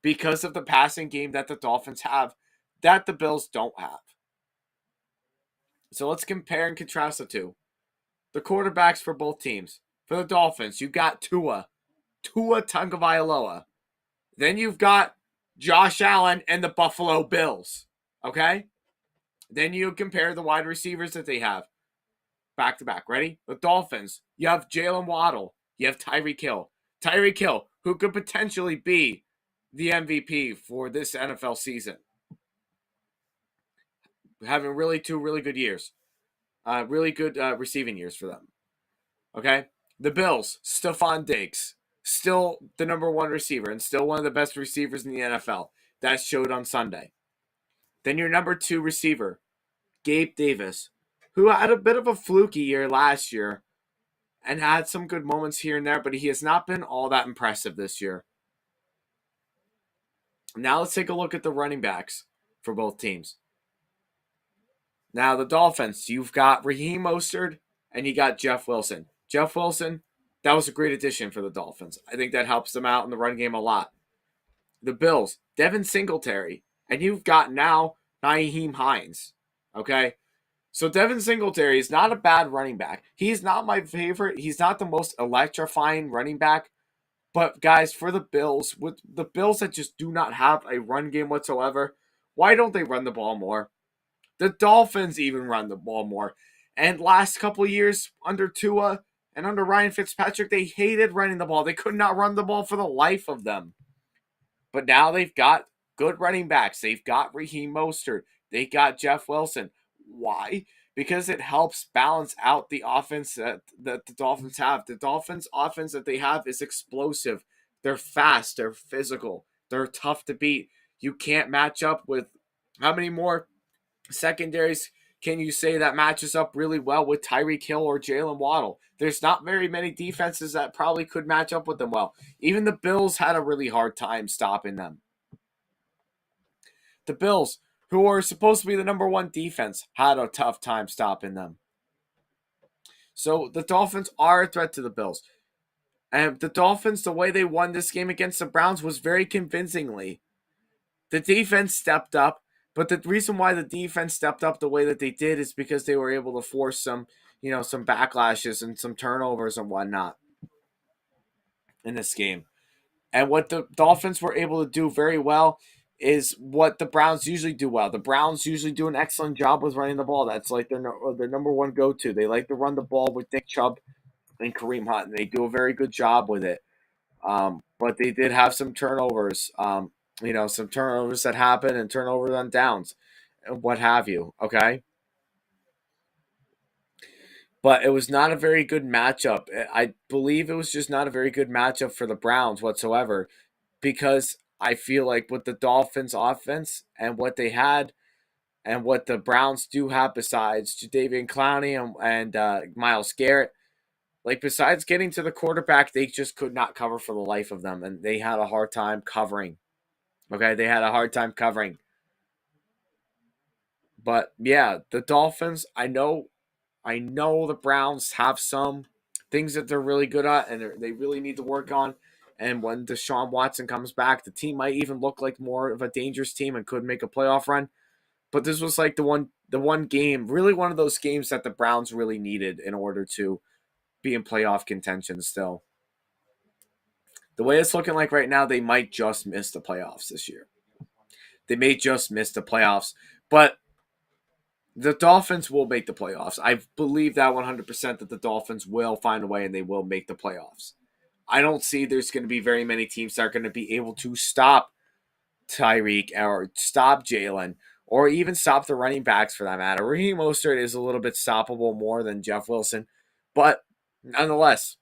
Because of the passing game that the Dolphins have that the Bills don't have. So let's compare and contrast the two. The quarterbacks for both teams. For the Dolphins, you've got Tua Tagovailoa. Then you've got Josh Allen and the Buffalo Bills. Okay? Then you compare the wide receivers that they have. Back to back. Ready? The Dolphins. You have Jalen Waddle. You have Tyreek Hill. Tyreek Hill, who could potentially be the MVP for this NFL season. Having two really good years. Really good receiving years for them. Okay? The Bills, Stephon Diggs, still the number one receiver and still one of the best receivers in the NFL. That showed on Sunday. Then your number two receiver, Gabe Davis, who had a bit of a fluky year last year and had some good moments here and there, but he has not been all that impressive this year. Now let's take a look at the running backs for both teams. Now the Dolphins, you've got Raheem Mostert and you got Jeff Wilson. Jeff Wilson, that was a great addition for the Dolphins. I think that helps them out in the run game a lot. The Bills, Devin Singletary, and you've got now Nyheim Hines. Okay? So Devin Singletary is not a bad running back. He's not my favorite. He's not the most electrifying running back. But guys, for the Bills, with the Bills that just do not have a run game whatsoever, why don't they run the ball more? The Dolphins even run the ball more. And last couple of years under Tua and under Ryan Fitzpatrick, they hated running the ball. They could not run the ball for the life of them. But now they've got good running backs. They've got Raheem Mostert. They got Jeff Wilson. Why? Because it helps balance out the offense that the Dolphins have. The Dolphins' offense that they have is explosive. They're fast. They're physical. They're tough to beat. You can't match up with how many more secondaries can you say that matches up really well with Tyreek Hill or Jalen Waddle? There's not very many defenses that probably could match up with them well. Even the Bills had a really hard time stopping them. The Bills, who are supposed to be the number one defense, had a tough time stopping them. So the Dolphins are a threat to the Bills. And the Dolphins, the way they won this game against the Browns was very convincingly. The defense stepped up, but the reason why the defense stepped up the way that they did is because they were able to force some backlashes and some turnovers and whatnot in this game. And what the Dolphins were able to do very well is what the Browns usually do well. The Browns usually do an excellent job with running the ball. That's like their number one go-to. They like to run the ball with Nick Chubb and Kareem Hunt, and they do a very good job with it. But they did have some turnovers, some turnovers that happen and turnovers on downs, and what have you. Okay, but it was not a very good matchup. I believe it was just not a very good matchup for the Browns whatsoever, because I feel like with the Dolphins' offense and what they had, and what the Browns do have besides Jadeveon Clowney and Myles Garrett. Like, besides getting to the quarterback, they just could not cover for the life of them, and they had a hard time covering. Okay, they had a hard time covering. But yeah, the Dolphins, I know the Browns have some things that they're really good at and they really need to work on. And when Deshaun Watson comes back, the team might even look like more of a dangerous team and could make a playoff run. But this was like the one game, really one of those games that the Browns really needed in order to be in playoff contention still. The way it's looking like right now, they might just miss the playoffs this year. They may just miss the playoffs, but the Dolphins will make the playoffs. I believe that 100% that the Dolphins will find a way and they will make the playoffs. I don't see there's going to be very many teams that are going to be able to stop Tyreek or stop Jalen or even stop the running backs for that matter. Raheem Mostert is a little bit stoppable more than Jeff Wilson, but nonetheless,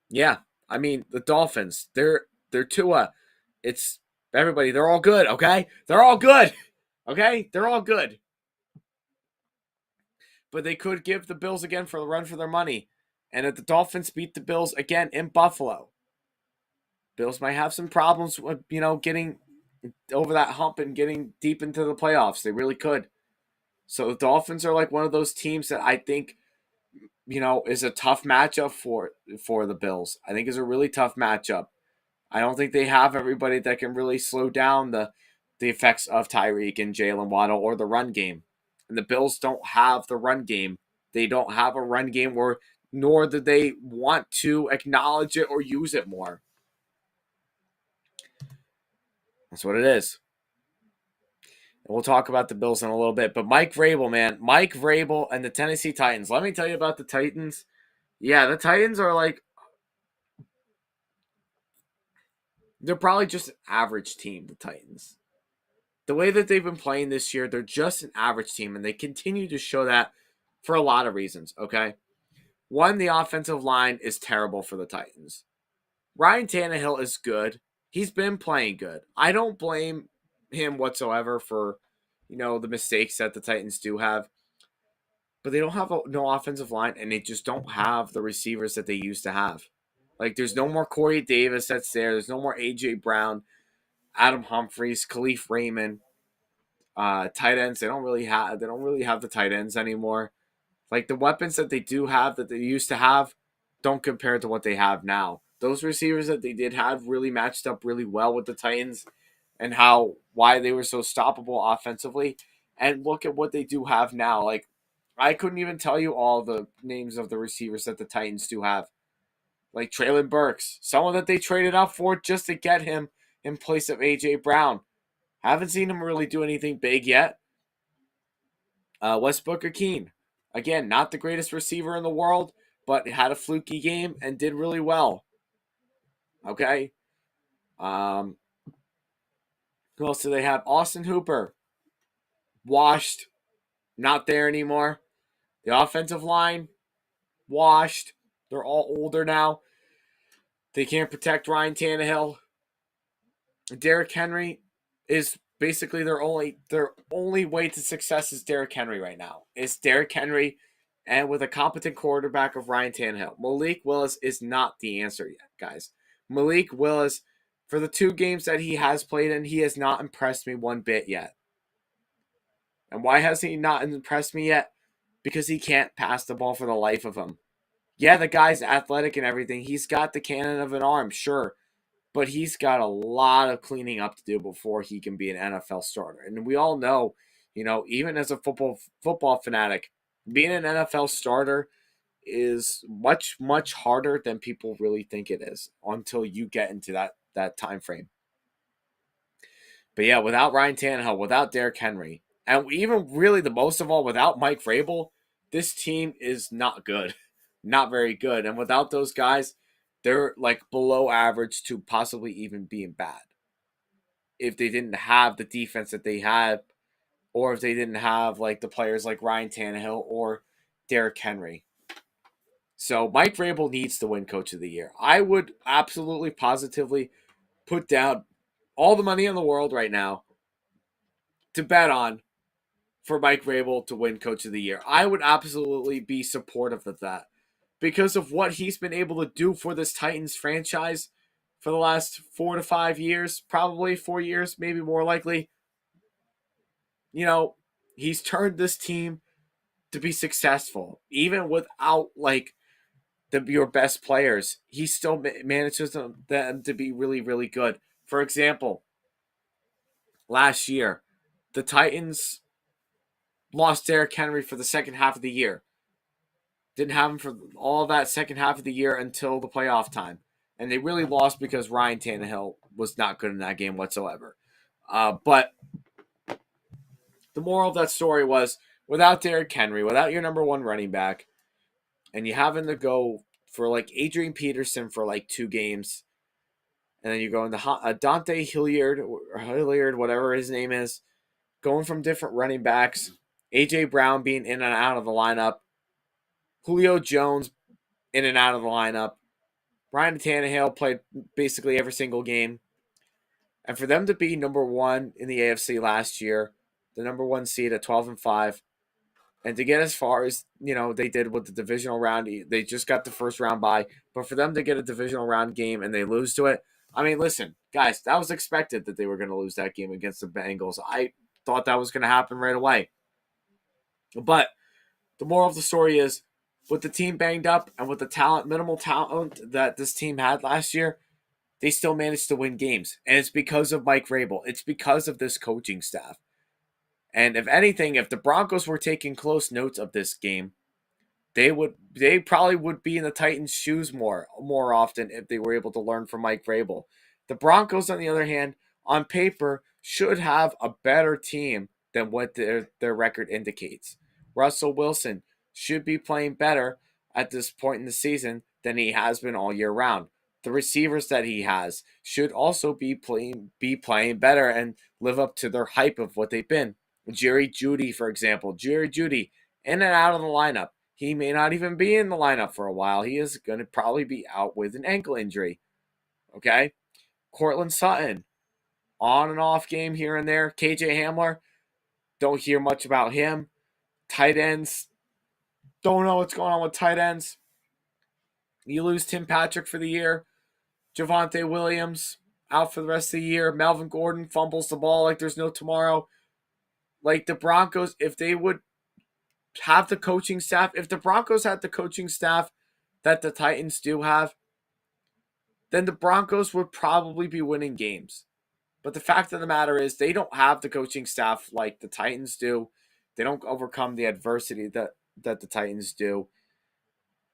yeah. I mean, the Dolphins, they're Tua. It's everybody. They're all good. Okay, they're all good. Okay, they're all good. But they could give the Bills again for the run for their money. And if the Dolphins beat the Bills again in Buffalo, Bills might have some problems with getting over that hump and getting deep into the playoffs. They really could. So the Dolphins are like one of those teams that I think is a tough matchup for the Bills. I think is a really tough matchup. I don't think they have everybody that can really slow down the effects of Tyreek and Jalen Waddle or the run game. And the Bills don't have the run game. They don't have a run game nor do they want to acknowledge it or use it more. That's what it is. And we'll talk about the Bills in a little bit. But Mike Vrabel, man. Mike Vrabel and the Tennessee Titans. Let me tell you about the Titans. Yeah, the Titans are like, they're probably just an average team, the Titans. The way that they've been playing this year, they're just an average team, and they continue to show that for a lot of reasons, okay? One, the offensive line is terrible for the Titans. Ryan Tannehill is good. He's been playing good. I don't blame him whatsoever for, the mistakes that the Titans do have. But they don't have no offensive line, and they just don't have the receivers that they used to have. Like, there's no more Corey Davis that's there. There's no more A.J. Brown, Adam Humphries, Khalif Raymond. Tight ends, they don't really have the tight ends anymore. Like, the weapons that they do have that they used to have don't compare to what they have now. Those receivers that they did have really matched up really well with the Titans and why they were so stoppable offensively. And look at what they do have now. Like, I couldn't even tell you all the names of the receivers that the Titans do have. Like Traylon Burks, someone that they traded up for just to get him in place of A.J. Brown. Haven't seen him really do anything big yet. Wes Booker-Keene, again, not the greatest receiver in the world, but had a fluky game and did really well. Okay. Who else do they have? Austin Hooper, washed not there anymore. The offensive line, washed. They're all older now. They can't protect Ryan Tannehill. Derrick Henry is basically their only way to success is Derrick Henry right now. It's Derrick Henry and with a competent quarterback of Ryan Tannehill. Malik Willis is not the answer yet, guys. Malik Willis, for the 2 games that he has played in, he has not impressed me one bit yet. And why has he not impressed me yet? Because he can't pass the ball for the life of him. Yeah, the guy's athletic and everything. He's got the cannon of an arm, sure. But he's got a lot of cleaning up to do before he can be an NFL starter. And we all know, even as a football fanatic, being an NFL starter is much, much harder than people really think it is until you get into that time frame. But yeah, without Ryan Tannehill, without Derrick Henry, and even really the most of all, without Mike Vrabel, this team is not good. Not very good. And without those guys, they're like below average to possibly even being bad. If they didn't have the defense that they had, or if they didn't have like the players like Ryan Tannehill or Derrick Henry. So Mike Vrabel needs to win Coach of the Year. I would absolutely positively put down all the money in the world right now to bet on for Mike Vrabel to win Coach of the Year. I would absolutely be supportive of that because of what he's been able to do for this Titans franchise for the last 4 to 5 years, probably 4 years, maybe more likely. He's turned this team to be successful, even without like your best players. He still manages them to be really, really good. For example, last year, the Titans lost Derrick Henry for the second half of the year. Didn't have him for all that second half of the year until the playoff time. And they really lost because Ryan Tannehill was not good in that game whatsoever. But the moral of that story was without Derrick Henry, without your number one running back, and you having to go for like Adrian Peterson for like 2 games, and then you go into Dante Hilliard, whatever his name is, going from different running backs, A.J. Brown being in and out of the lineup, Julio Jones in and out of the lineup, Ryan Tannehill played basically every single game. And for them to be number one in the AFC last year, the number one seed at 12-5, and to get as far as they did with the divisional round, they just got the first round bye. But for them to get a divisional round game and they lose to it, I mean, listen, guys, that was expected that they were going to lose that game against the Bengals. I thought that was going to happen right away. But the moral of the story is, with the team banged up and with the minimal talent that this team had last year, they still managed to win games. And it's because of Mike Vrabel. It's because of this coaching staff. And if anything, if the Broncos were taking close notes of this game, they probably would be in the Titans' shoes more often if they were able to learn from Mike Vrabel. The Broncos, on the other hand, on paper, should have a better team than what their record indicates. Russell Wilson should be playing better at this point in the season than he has been all year round. The receivers that he has should also be playing better and live up to their hype of what they've been. Jerry Jeudy, for example. Jerry Jeudy, in and out of the lineup. He may not even be in the lineup for a while. He is going to probably be out with an ankle injury. Okay? Cortland Sutton, on and off game here and there. KJ Hamler, don't hear much about him. Tight ends, don't know what's going on with tight ends. You lose Tim Patrick for the year. Javonte Williams, out for the rest of the year. Melvin Gordon fumbles the ball like there's no tomorrow. Like the Broncos, if they would have the coaching staff, if the Broncos had the coaching staff that the Titans do have, then the Broncos would probably be winning games. But the fact of the matter is they don't have the coaching staff like the Titans do. They don't overcome the adversity that the Titans do.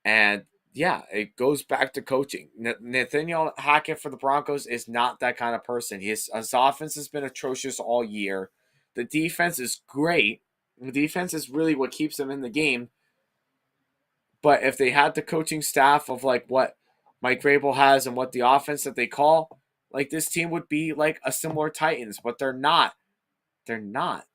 And yeah, it goes back to coaching. Nathaniel Hackett for the Broncos is not that kind of person. His offense has been atrocious all year. The defense is great. The defense is really what keeps them in the game. But if they had the coaching staff of like what Mike Vrabel has and what the offense that they call, like this team would be like a similar Titans, but they're not. They're not.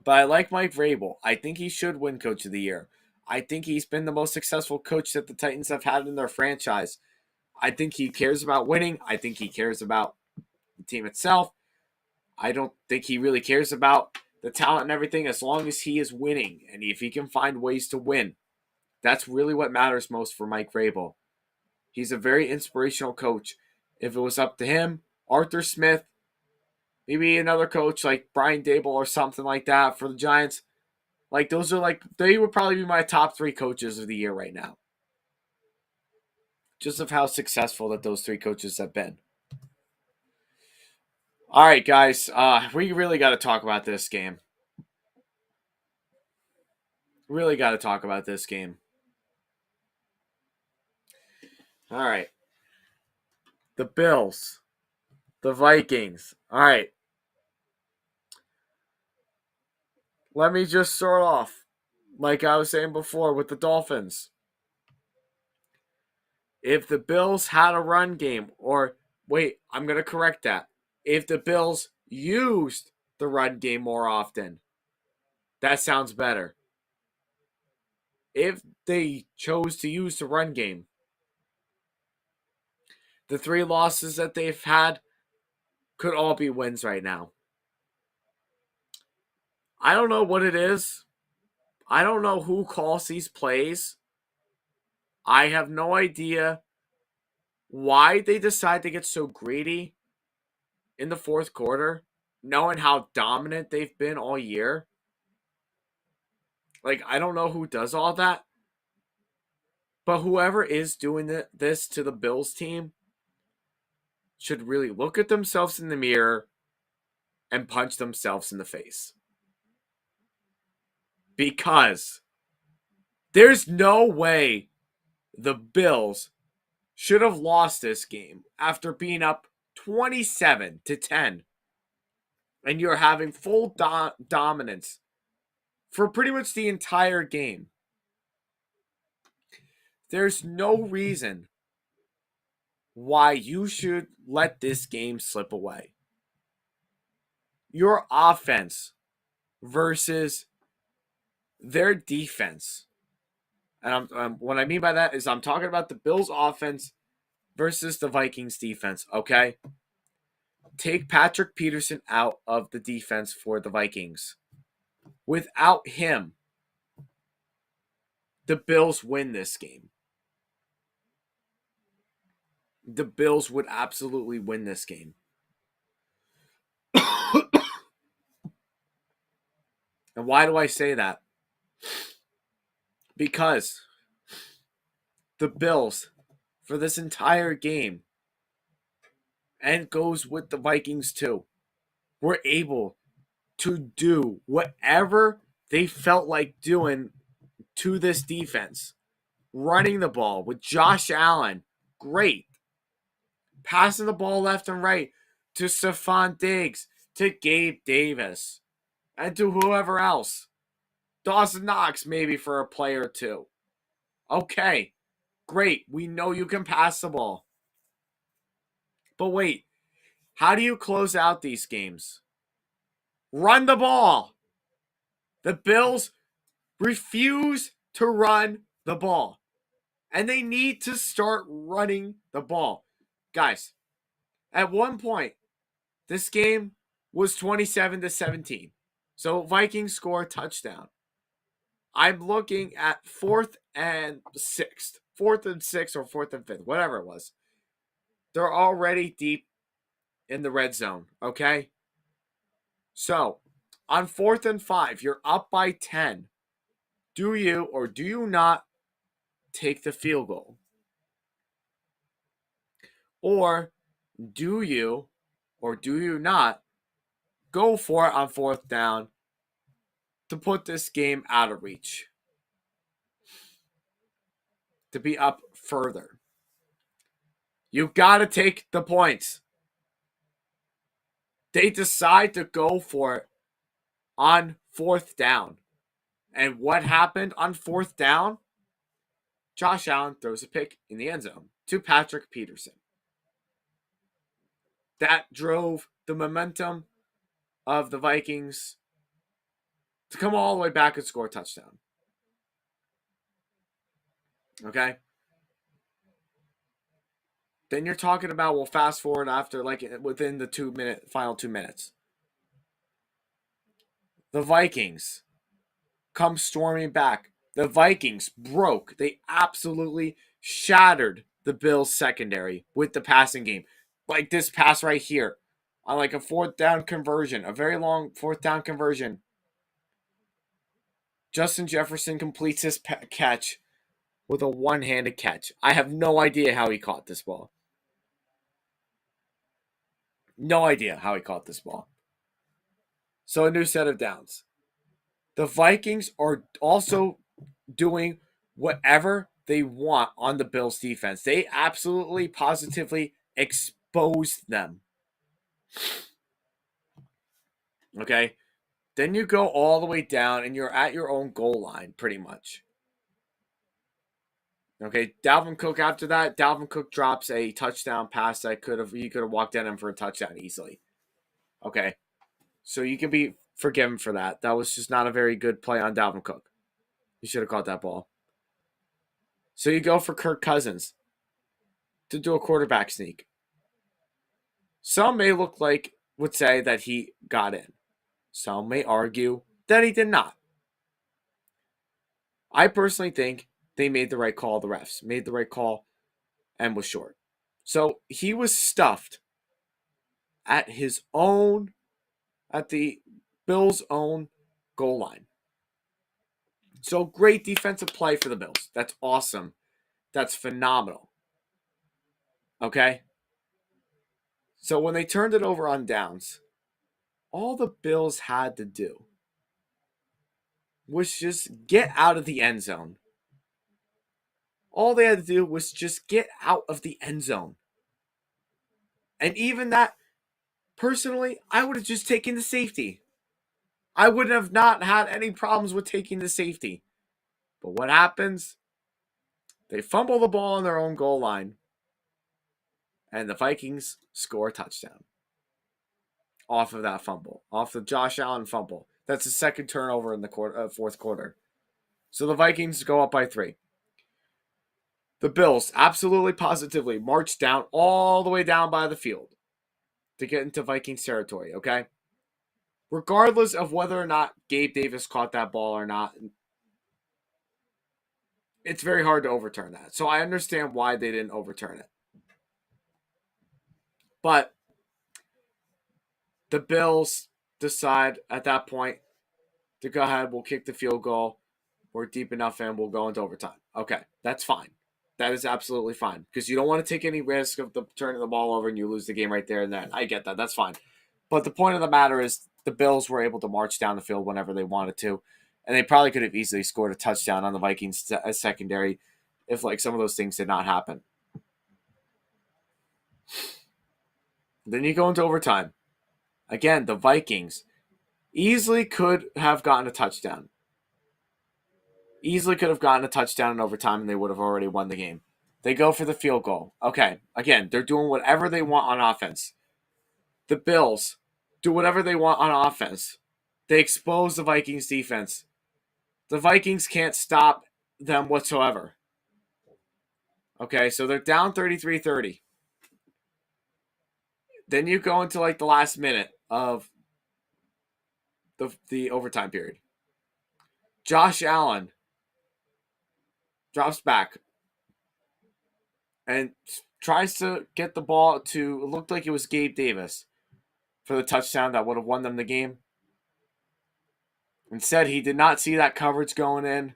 But I like Mike Vrabel. I think he should win Coach of the Year. I think he's been the most successful coach that the Titans have had in their franchise. I think he cares about winning. I think he cares about the team itself. I don't think he really cares about the talent and everything as long as he is winning and if he can find ways to win. That's really what matters most for Mike Vrabel. He's a very inspirational coach. If it was up to him, Arthur Smith, maybe another coach like Brian Dable or something like that for the Giants, like those are like they would probably be my top 3 coaches of the year right now. Just of how successful that those 3 coaches have been. All right, guys, we really got to talk about this game. Really got to talk about this game. All right. The Bills. The Vikings. All right. Let me just start off, like I was saying before, with the Dolphins. If the Bills had a run game, or wait, I'm going to correct that. If the Bills used the run game more often, that sounds better. If they chose to use the run game, the 3 losses that they've had could all be wins right now. I don't know what it is. I don't know who calls these plays. I have no idea why they decide to get so greedy in the fourth quarter, knowing how dominant they've been all year. Like, I don't know who does all that. But whoever is doing this to the Bills team should really look at themselves in the mirror and punch themselves in the face. Because there's no way the Bills should have lost this game after being up 27-10. And you're having full dominance for pretty much the entire game. There's no reason why you should let this game slip away. Your offense versus their defense. And what I mean by that is I'm talking about the Bills offense versus the Vikings defense, okay? Take Patrick Peterson out of the defense for the Vikings. Without him, the Bills win this game. The Bills would absolutely win this game. And why do I say that? Because the Bills, for this entire game, and goes with the Vikings too, were able to do whatever they felt like doing to this defense. Running the ball with Josh Allen, great. Passing the ball left and right to Stephon Diggs, to Gabe Davis, and to whoever else. Dawson Knox, maybe for a play or two. Okay, great. We know you can pass the ball. But wait, how do you close out these games? Run the ball. The Bills refuse to run the ball. And they need to start running the ball. Guys, at one point, this game was 27-17. So Vikings score a touchdown. I'm looking at 4th and 6th. 4th and 6th or 4th and 5th, whatever it was. They're already deep in the red zone, okay? So, on 4th and 5, you're up by 10. Do you or do you not take the field goal? Or do you or do you not go for it on 4th down to put this game out of reach? To be up further. You've got to take the points. They decide to go for it on 4th down. And what happened on 4th down? Josh Allen throws a pick in the end zone to Patrick Peterson. That drove the momentum of the Vikings to come all the way back and score a touchdown. Okay? Then you're talking about, well, fast forward after, like, within the final 2 minutes. The Vikings come storming back. The Vikings broke. They absolutely shattered the Bills' secondary with the passing game. Like this pass right here on like a fourth down conversion, a very long fourth down conversion. Justin Jefferson completes his catch with a one-handed catch. I have no idea how he caught this ball. No idea how he caught this ball. So a new set of downs. The Vikings are also doing whatever they want on the Bills defense. They absolutely positively exposed them. Okay? Then you go all the way down and you're at your own goal line pretty much. Okay, Dalvin Cook after that, Dalvin Cook drops a touchdown pass that he could have walked at him for a touchdown easily. Okay. So you can be forgiven for that. That was just not a very good play on Dalvin Cook. He should have caught that ball. So you go for Kirk Cousins to do a quarterback sneak. Some would say that he got in. Some may argue that he did not. I personally think they made the right call. The refs made the right call and was short. So he was stuffed at the Bills' own goal line. So great defensive play for the Bills. That's awesome. That's phenomenal. Okay? So when they turned it over on downs, all the Bills had to do was just get out of the end zone. All they had to do was just get out of the end zone. And even that, personally, I would have just taken the safety. I would have not had any problems with taking the safety. But what happens? They fumble the ball on their own goal line. And the Vikings score a touchdown. Off of that fumble. Off the Josh Allen fumble. That's the second turnover in the fourth quarter. So the Vikings go up by 3. The Bills absolutely positively march down all the way down by the field to get into Vikings territory, okay? Regardless of whether or not Gabe Davis caught that ball or not, it's very hard to overturn that. So I understand why they didn't overturn it. But the Bills decide at that point to go ahead, we'll kick the field goal. We're deep enough in, we'll go into overtime. Okay, that's fine. That is absolutely fine because you don't want to take any risk of turning the ball over and you lose the game right there and then. I get that. That's fine. But the point of the matter is the Bills were able to march down the field whenever they wanted to, and they probably could have easily scored a touchdown on the Vikings secondary if like some of those things did not happen. Then you go into overtime. Again, the Vikings easily could have gotten a touchdown. Easily could have gotten a touchdown in overtime and they would have already won the game. They go for the field goal. Okay, again, they're doing whatever they want on offense. The Bills do whatever they want on offense. They expose the Vikings defense. The Vikings can't stop them whatsoever. Okay, so they're down 33-30. Then you go into like the last minute of the overtime period. Josh Allen drops back and tries to get the ball to, it looked like it was Gabe Davis for the touchdown that would have won them the game. Instead, he did not see that coverage going in,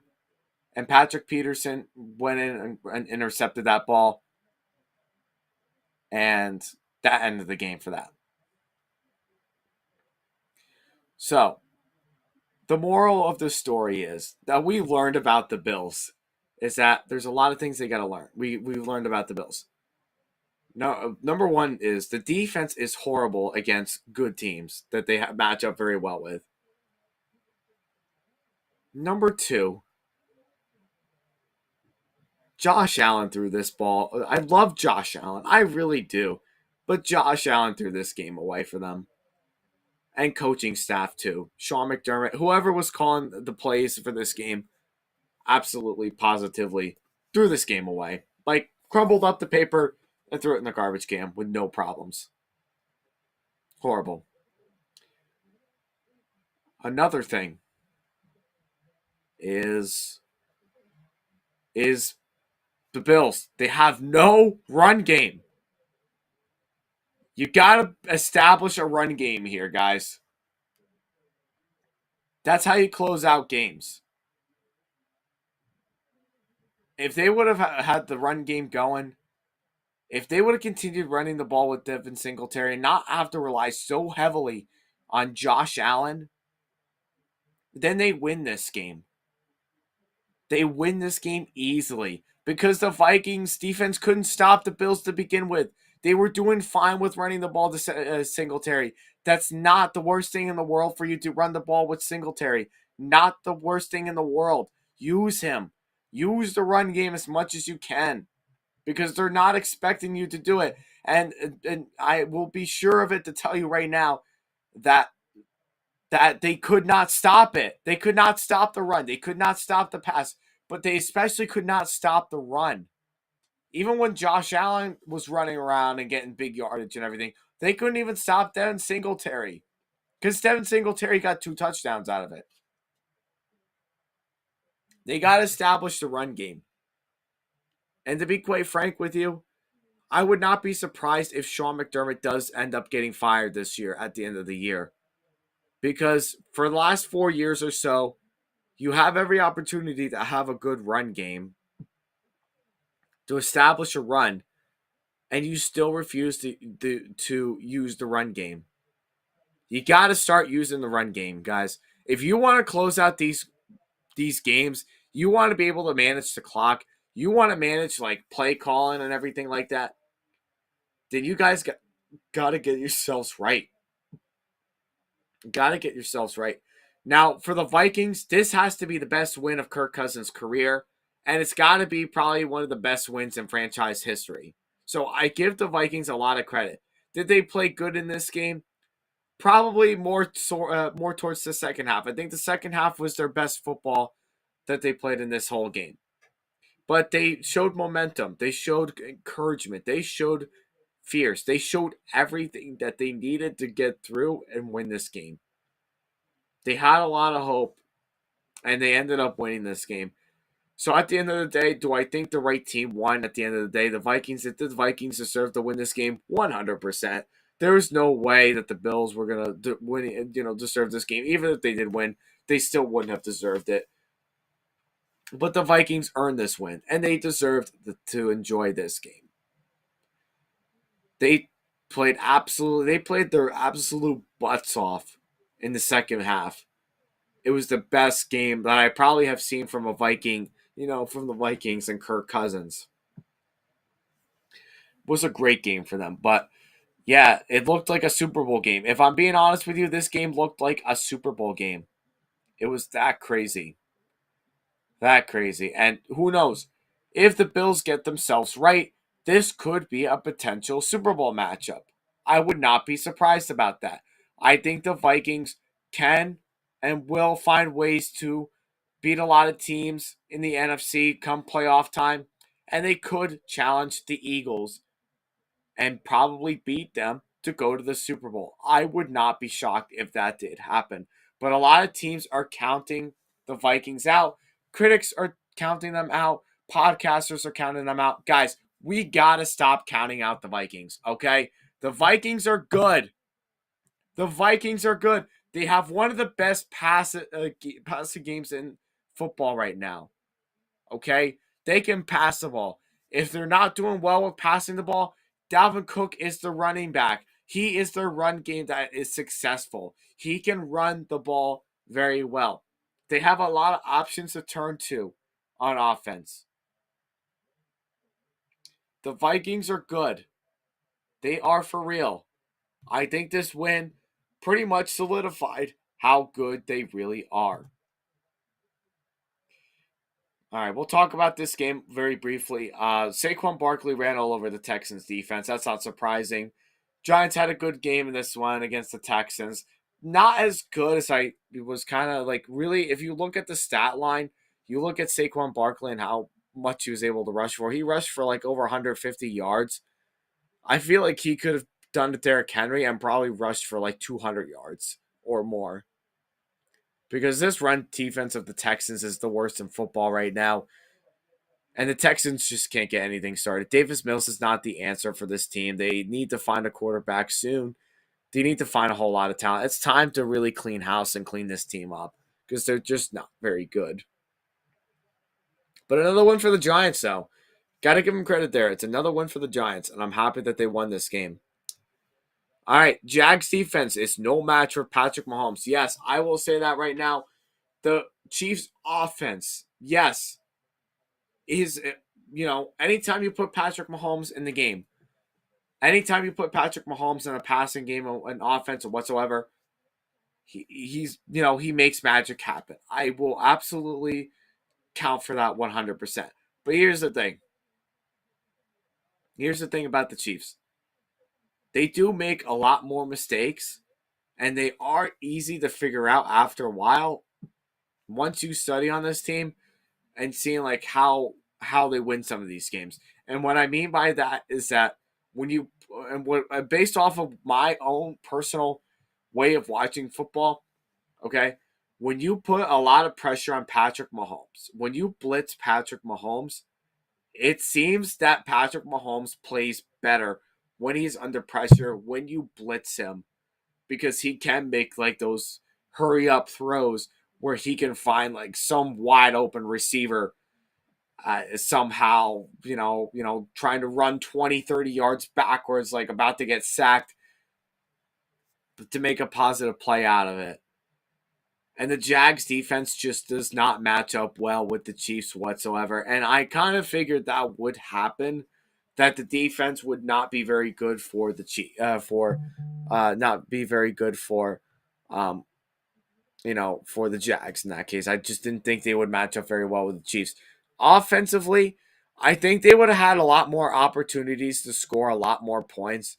and Patrick Peterson went in and intercepted that ball, and that ended the game for that. So, the moral of the story is that we learned about the Bills is that there's a lot of things they got to learn. We've learned about the Bills. No, number one is the defense is horrible against good teams that they match up very well with. Number two, Josh Allen threw this ball. I love Josh Allen. I really do. But Josh Allen threw this game away for them. and coaching staff too. Sean McDermott, whoever was calling the plays for this game, absolutely positively threw this game away. Like, crumbled up the paper and threw it in the garbage can with no problems. Horrible. Another thing is is the Bills. They have no run game. You got to establish a run game here, guys. That's how you close out games. If they would have had the run game going, if they would have continued running the ball with Devin Singletary and not have to rely so heavily on Josh Allen, then they win this game. They win this game easily because the Vikings defense couldn't stop the Bills to begin with. They were doing fine with running the ball to Singletary. That's not the worst thing in the world for you to run the ball with Singletary. Not the worst thing in the world. Use him. Use the run game as much as you can because they're not expecting you to do it. And I will be sure of it to tell you right now that they could not stop it. They could not stop the run. They could not stop the pass, but they especially could not stop the run. Even when Josh Allen was running around and getting big yardage and everything, they couldn't even stop Devin Singletary because Devin Singletary got 2 touchdowns out of it. They got to establish the run game. And to be quite frank with you, I would not be surprised if Sean McDermott does end up getting fired this year at the end of the year. Because for the last 4 years or so, you have every opportunity to have a good run game, to establish a run, and you still refuse to use the run game. You got to start using the run game, guys. If you want to close out these games, you want to be able to manage the clock, you want to manage like play calling and everything like that, then you guys got to get yourselves right. Got to get yourselves right. Now, for the Vikings, this has to be the best win of Kirk Cousins' career, and it's got to be probably one of the best wins in franchise history. So I give the Vikings a lot of credit. Did they play good in this game? Probably more towards the second half. I think the second half was their best football that they played in this whole game. But they showed momentum. They showed encouragement. They showed fierce. They showed everything that they needed to get through and win this game. They had a lot of hope, and they ended up winning this game. So at the end of the day, do I think the right team won at the end of the day? The Vikings, did the Vikings deserve to win this game? 100%. There was no way that the Bills were going to win, deserve this game. Even if they did win, they still wouldn't have deserved it. But the Vikings earned this win, and they deserved to enjoy this game. They played their absolute butts off in the second half. It was the best game that I probably have seen from a Viking, from the Vikings and Kirk Cousins. It was a great game for them. But yeah, it looked like a Super Bowl game. If I'm being honest with you, this game looked like a Super Bowl game. It was that crazy. That crazy. And who knows? If the Bills get themselves right, this could be a potential Super Bowl matchup. I would not be surprised about that. I think the Vikings can and will find ways to beat a lot of teams in the NFC come playoff time, and they could challenge the Eagles and probably beat them to go to the Super Bowl. I would not be shocked if that did happen. But a lot of teams are counting the Vikings out. Critics are counting them out. Podcasters are counting them out. Guys, we got to stop counting out the Vikings, okay? The Vikings are good. The Vikings are good. They have one of the best passing games in football right now, okay? They can pass the ball. If they're not doing well with passing the ball, Dalvin Cook is the running back. He is their run game that is successful. He can run the ball very well. They have a lot of options to turn to on offense. The Vikings are good. They are for real. I think this win pretty much solidified how good they really are. All right, we'll talk about this game very briefly. Saquon Barkley ran all over the Texans defense. That's not surprising. Giants had a good game in this one against the Texans. not as good as I was kind of like really. If you look at the stat line, you look at Saquon Barkley and how much he was able to rush for. He rushed for like over 150 yards. I feel like he could have done it Derrick Henry and probably rushed for like 200 yards or more. Because this run defense of the Texans is the worst in football right now. And the Texans just can't get anything started. Davis Mills is not the answer for this team. They need to find a quarterback soon. They need to find a whole lot of talent. It's time to really clean house and clean this team up because they're just not very good. But another win for the Giants, though. Got to give them credit there. It's another win for the Giants, and I'm happy that they won this game. All right, Jags defense is no match for Patrick Mahomes. Yes, I will say that right now. The Chiefs offense, yes, is, anytime you put Patrick Mahomes in the game, anytime you put Patrick Mahomes in a passing game, an offense or whatsoever, he makes magic happen. I will absolutely count for that 100%. But here's the thing. Here's the thing about the Chiefs. They do make a lot more mistakes, and they are easy to figure out after a while once you study on this team and seeing like how they win some of these games. And what I mean by that is that when you and what based off of my own personal way of watching football, okay, when you put a lot of pressure on Patrick Mahomes, when you blitz Patrick Mahomes, it seems that Patrick Mahomes plays better when he's under pressure, when you blitz him, because he can make like those hurry up throws where he can find like some wide open receiver somehow, trying to run 20, 30 yards backwards, like about to get sacked to make a positive play out of it. And the Jags defense just does not match up well with the Chiefs whatsoever. And I kind of figured that would happen, that the defense would not be very good for the not be very good um, for the Jags in that case. I just didn't think they would match up very well with the Chiefs. Offensively, I think they would have had a lot more opportunities to score a lot more points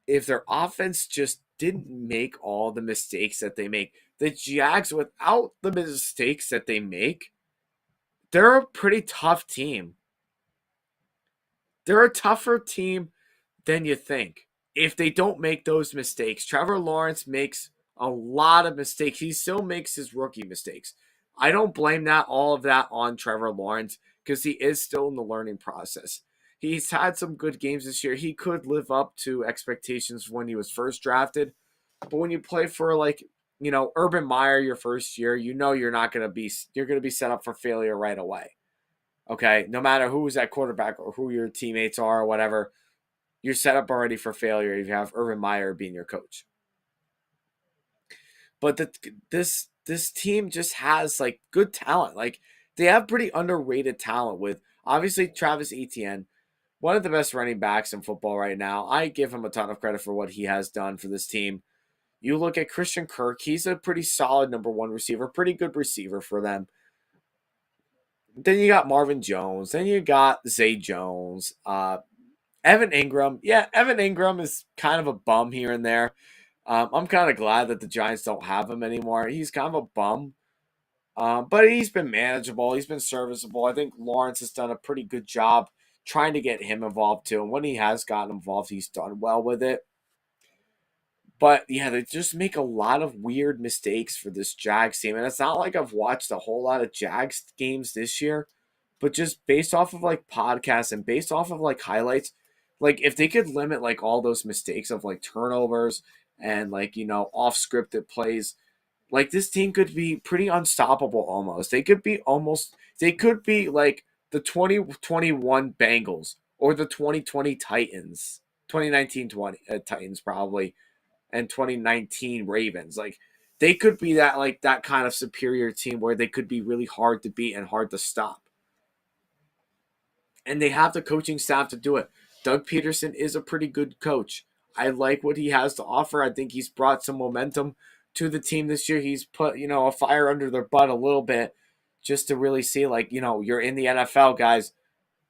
if their offense just didn't make all the mistakes that they make. The Jags, without the mistakes that they make, they're a pretty tough team. They're a tougher team than you think. If they don't make those mistakes, Trevor Lawrence makes a lot of mistakes. He still makes his rookie mistakes. I don't blame all of that on Trevor Lawrence because he is still in the learning process. He's had some good games this year. He could live up to expectations when he was first drafted. But when you play for Urban Meyer your first year, you're going to be set up for failure right away. Okay, no matter who's at quarterback or who your teammates are or whatever, you're set up already for failure if you have Urban Meyer being your coach. But this team just has like good talent. Like they have pretty underrated talent with obviously Travis Etienne, one of the best running backs in football right now. I give him a ton of credit for what he has done for this team. You look at Christian Kirk, he's a pretty solid number one receiver, pretty good receiver for them. Then you got Marvin Jones. Then you got Zay Jones. Evan Ingram. Yeah, Evan Ingram is kind of a bum here and there. I'm kind of glad that the Giants don't have him anymore. He's kind of a bum. But he's been manageable. He's been serviceable. I think Lawrence has done a pretty good job trying to get him involved too. And when he has gotten involved, he's done well with it. But yeah, they just make a lot of weird mistakes for this Jags team. And it's not like I've watched a whole lot of Jags games this year, but just based off of like podcasts and based off of like highlights, like if they could limit like all those mistakes of like turnovers and like, off scripted plays, like this team could be pretty unstoppable almost. They could be like the 2021 Bengals or the 2020 Titans, 2019 Titans probably and 2019 Ravens. Like they could be that kind of superior team where they could be really hard to beat and hard to stop. And they have the coaching staff to do it. Doug Peterson is a pretty good coach. I like what he has to offer. I think he's brought some momentum to the team this year. He's put, a fire under their butt a little bit just to really see like, you're in the NFL, guys.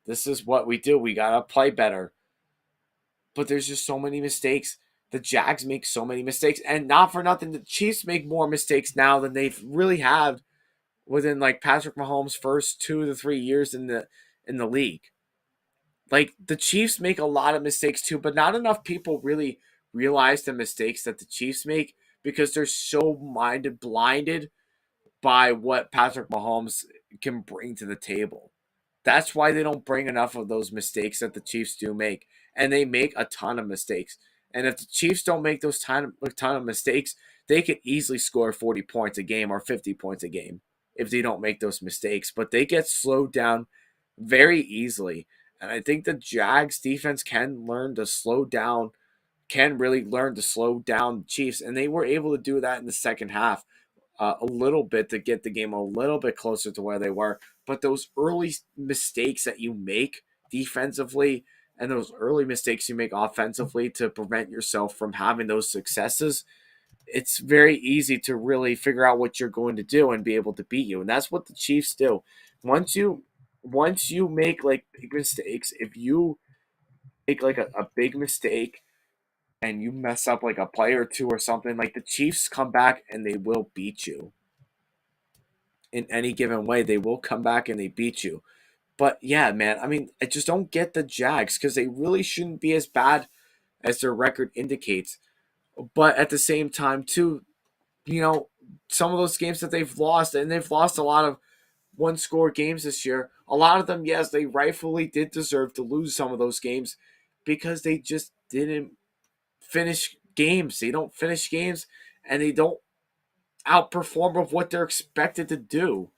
This is what we do. We got to play better. But there's just so many mistakes the Jags make so many mistakes, and not for nothing, the Chiefs make more mistakes now than they've really had within like Patrick Mahomes' first 2 to 3 years in the league. Like the Chiefs make a lot of mistakes too, but not enough people really realize the mistakes that the Chiefs make because they're so minded blinded by what Patrick Mahomes can bring to the table. That's why they don't bring enough of those mistakes that the Chiefs do make. And they make a ton of mistakes. And if the Chiefs don't make those ton of mistakes, they could easily score 40 points a game or 50 points a game if they don't make those mistakes. But they get slowed down very easily. And I think the Jags defense can learn to slow down, can really learn to slow down the Chiefs. And they were able to do that in the second half a little bit to get the game a little bit closer to where they were. But those early mistakes that you make defensively and those early mistakes you make offensively to prevent yourself from having those successes, it's very easy to really figure out what you're going to do and be able to beat you. And that's what the Chiefs do. Once you once you make like big mistakes, if you make like a big mistake and you mess up like a play or two or something, like the Chiefs come back and they will beat you in any given way. They will come back and they beat you. But yeah, man, I mean, I just don't get the Jags because they really shouldn't be as bad as their record indicates. But at the same time, too, some of those games that they've lost, and they've lost a lot of one score games this year, a lot of them, yes, they rightfully did deserve to lose some of those games because they just didn't finish games. They don't finish games and they don't outperform of what they're expected to do.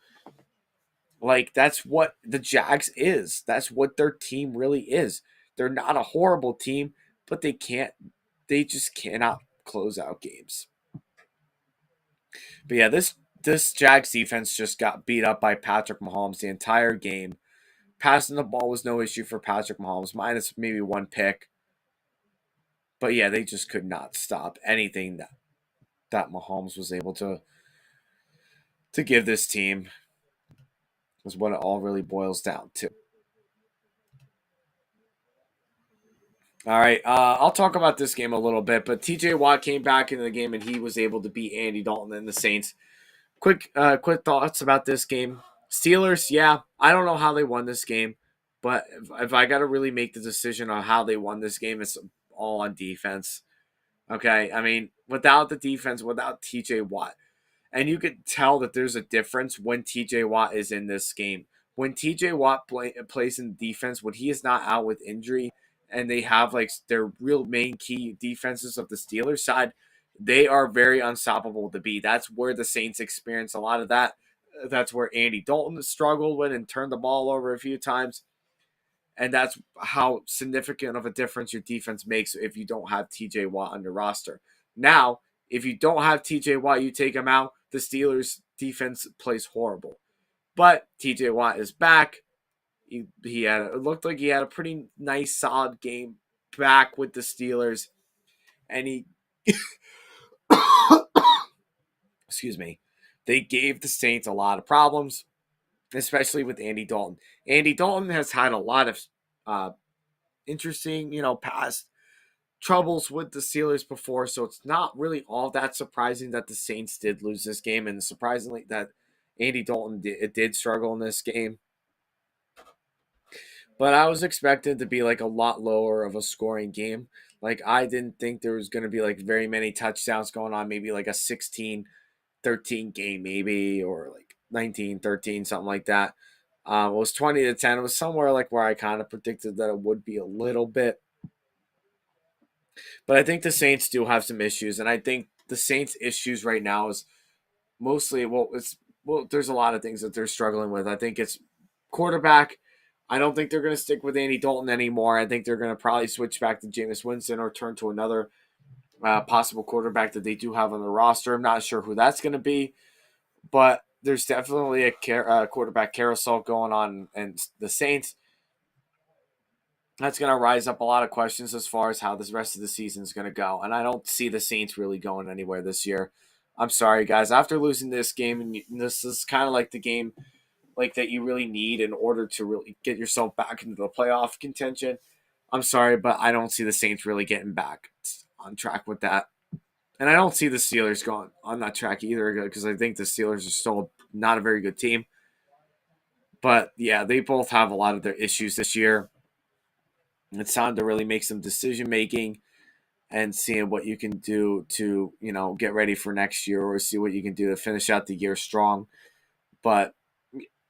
Like that's what the Jags is. That's what their team really is. They're not a horrible team, but they just cannot close out games. But yeah, this Jags defense just got beat up by Patrick Mahomes the entire game. Passing the ball was no issue for Patrick Mahomes, minus maybe one pick. But yeah, they just could not stop anything that Mahomes was able to give this team. Is what it all really boils down to. All right, I'll talk about this game a little bit, but T.J. Watt came back into the game and he was able to beat Andy Dalton and the Saints. Quick thoughts about this game. Steelers, yeah, I don't know how they won this game, but if I got to really make the decision on how they won this game, it's all on defense. Okay, I mean, without the defense, without T.J. Watt, and you could tell that there's a difference when TJ Watt is in this game. When TJ Watt plays in defense, when he is not out with injury, and they have like their real main key defenses of the Steelers side, they are very unstoppable to be. That's where the Saints experience a lot of that. That's where Andy Dalton struggled with and turned the ball over a few times. And that's how significant of a difference your defense makes if you don't have TJ Watt on your roster. Now, if you don't have TJ Watt, you take him out, the Steelers defense plays horrible. But TJ Watt is back. It looked like he had a pretty nice solid game back with the Steelers. And he excuse me. They gave the Saints a lot of problems, especially with Andy Dalton. Andy Dalton has had a lot of uh, interesting, past troubles with the Steelers before, so it's not really all that surprising that the Saints did lose this game, and surprisingly that Andy Dalton did struggle in this game. But I was expecting to be like a lot lower of a scoring game. Like I didn't think there was going to be like very many touchdowns going on, maybe like a 16-13 game maybe, or like 19-13, something like that. It was 20-10. It was somewhere like where I kind of predicted that it would be a little bit. But I think the Saints do have some issues, and I think the Saints' issues right now is mostly there's a lot of things that they're struggling with. I think it's quarterback. I don't think they're going to stick with Andy Dalton anymore. I think they're going to probably switch back to Jameis Winston or turn to another possible quarterback that they do have on the roster. I'm not sure who that's going to be, but there's definitely a quarterback carousel going on, and the Saints. That's going to rise up a lot of questions as far as how this rest of the season is going to go. And I don't see the Saints really going anywhere this year. I'm sorry, guys. After losing this game, and this is kind of like the game like that you really need in order to really get yourself back into the playoff contention. I'm sorry, but I don't see the Saints really getting back. on track with that. And I don't see the Steelers going on that track either because I think the Steelers are still not a very good team. But yeah, they both have a lot of their issues this year. It's time to really make some decision making and seeing what you can do to, get ready for next year or see what you can do to finish out the year strong. But